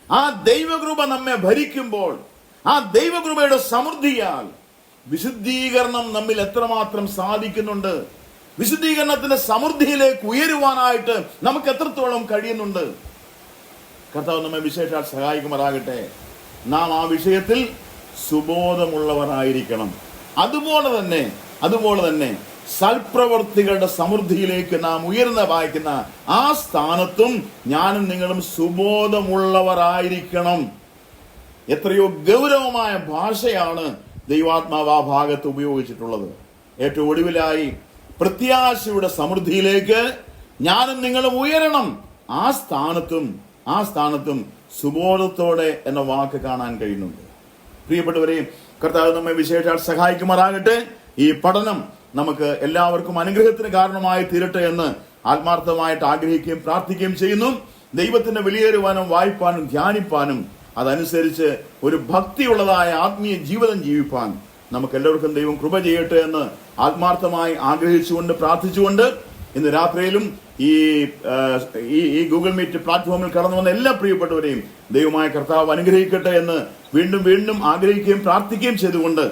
ആ ദൈവകൃപ നമ്മെ ഭരിക്കുമ്പോൾ ആ ദൈവകൃപയുടെ സമൃദ്ധിയാൽ വിശുദ്ധീകരണം നമ്മിൽ എത്രമാത്രം സാധിക്കുന്നുണ്ട്, വിശുദ്ധീകരണത്തിന്റെ സമൃദ്ധിയിലേക്ക് ഉയരുവാനായിട്ട് നമുക്ക് എത്രത്തോളം കഴിയുന്നുണ്ട്. കർത്താവ് നമ്മെ വിശേഷാൽ സഹായിക്കുമാറാകട്ടെ. നാം ആ വിഷയത്തിൽ സുബോധമുള്ളവരായിരിക്കണം. അതുപോലെ തന്നെ സൽപ്രവർത്തികളുടെ സമൃദ്ധിയിലേക്ക് നാം ഉയർന്ന് വായിക്കുന്ന ആ സ്ഥാനത്തും ഞാനും നിങ്ങളും സുബോധമുള്ളവരായിരിക്കണം. എത്രയോ ഗൗരവമായ ഭാഷയാണ് ദൈവാത്മാവ് ആ ഭാഗത്ത് ഉപയോഗിച്ചിട്ടുള്ളത്. ഏറ്റവും ഒടുവിലായി പ്രത്യാശയുടെ സമൃദ്ധിയിലേക്ക് ഞാനും നിങ്ങളും ഉയരണം. ആ സ്ഥാനത്തും സുബോധത്തോടെ എന്ന വാക്ക് കാണാൻ കഴിയുന്നുണ്ട്. പ്രിയപ്പെട്ടവരെ, കർത്താവ് നമ്മെ വിശേഷാൽ സഹായിക്കുമാറാകട്ടെ. ഈ പഠനം നമുക്ക് എല്ലാവർക്കും അനുഗ്രഹത്തിന് കാരണമായി തീരട്ടെ എന്ന് ആത്മാർത്ഥമായിട്ട് ആഗ്രഹിക്കുകയും പ്രാർത്ഥിക്കുകയും ചെയ്യുന്നു. ദൈവത്തിന്റെ വിലയേറുവാനും വായിപ്പാനും ധ്യാനിപ്പാനും അതനുസരിച്ച് ഒരു ഭക്തിയുള്ളതായ ആത്മീയ ജീവിതം ജീവിപ്പാൻ നമുക്ക് എല്ലാവർക്കും ദൈവം കൃപ ചെയ്യട്ടെ എന്ന് ആത്മാർത്ഥമായി ആഗ്രഹിച്ചുകൊണ്ട് പ്രാർത്ഥിച്ചുകൊണ്ട് ഇന്ന് രാത്രിയിലും ഈ ഗൂഗിൾ മീറ്റ് പ്ലാറ്റ്ഫോമിൽ കടന്നു വന്ന എല്ലാ പ്രിയപ്പെട്ടവരെയും ദൈവമായ കർത്താവ് അനുഗ്രഹിക്കട്ടെ എന്ന് വീണ്ടും വീണ്ടും ആഗ്രഹിക്കുകയും പ്രാർത്ഥിക്കുകയും ചെയ്തുകൊണ്ട്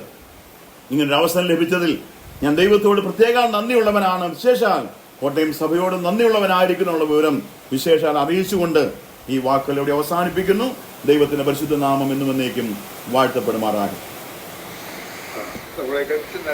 ഇങ്ങനൊരു അവസരം ലഭിച്ചതിൽ ഞാൻ ദൈവത്തോട് പ്രത്യേക നന്ദിയുള്ളവനാണ്. വിശേഷാൽ കോട്ടയം സഭയോട് നന്ദിയുള്ളവനായിരിക്കുന്നുള്ള വിവരം വിശേഷാൽ അറിയിച്ചുകൊണ്ട് ഈ വാക്കുകളിലൂടെ അവസാനിപ്പിക്കുന്നു. ദൈവത്തിന്റെ പരിശുദ്ധ നാമം എന്നും എന്നേക്കും വാഴ്ത്തപ്പെടുമാറാകട്ടെ.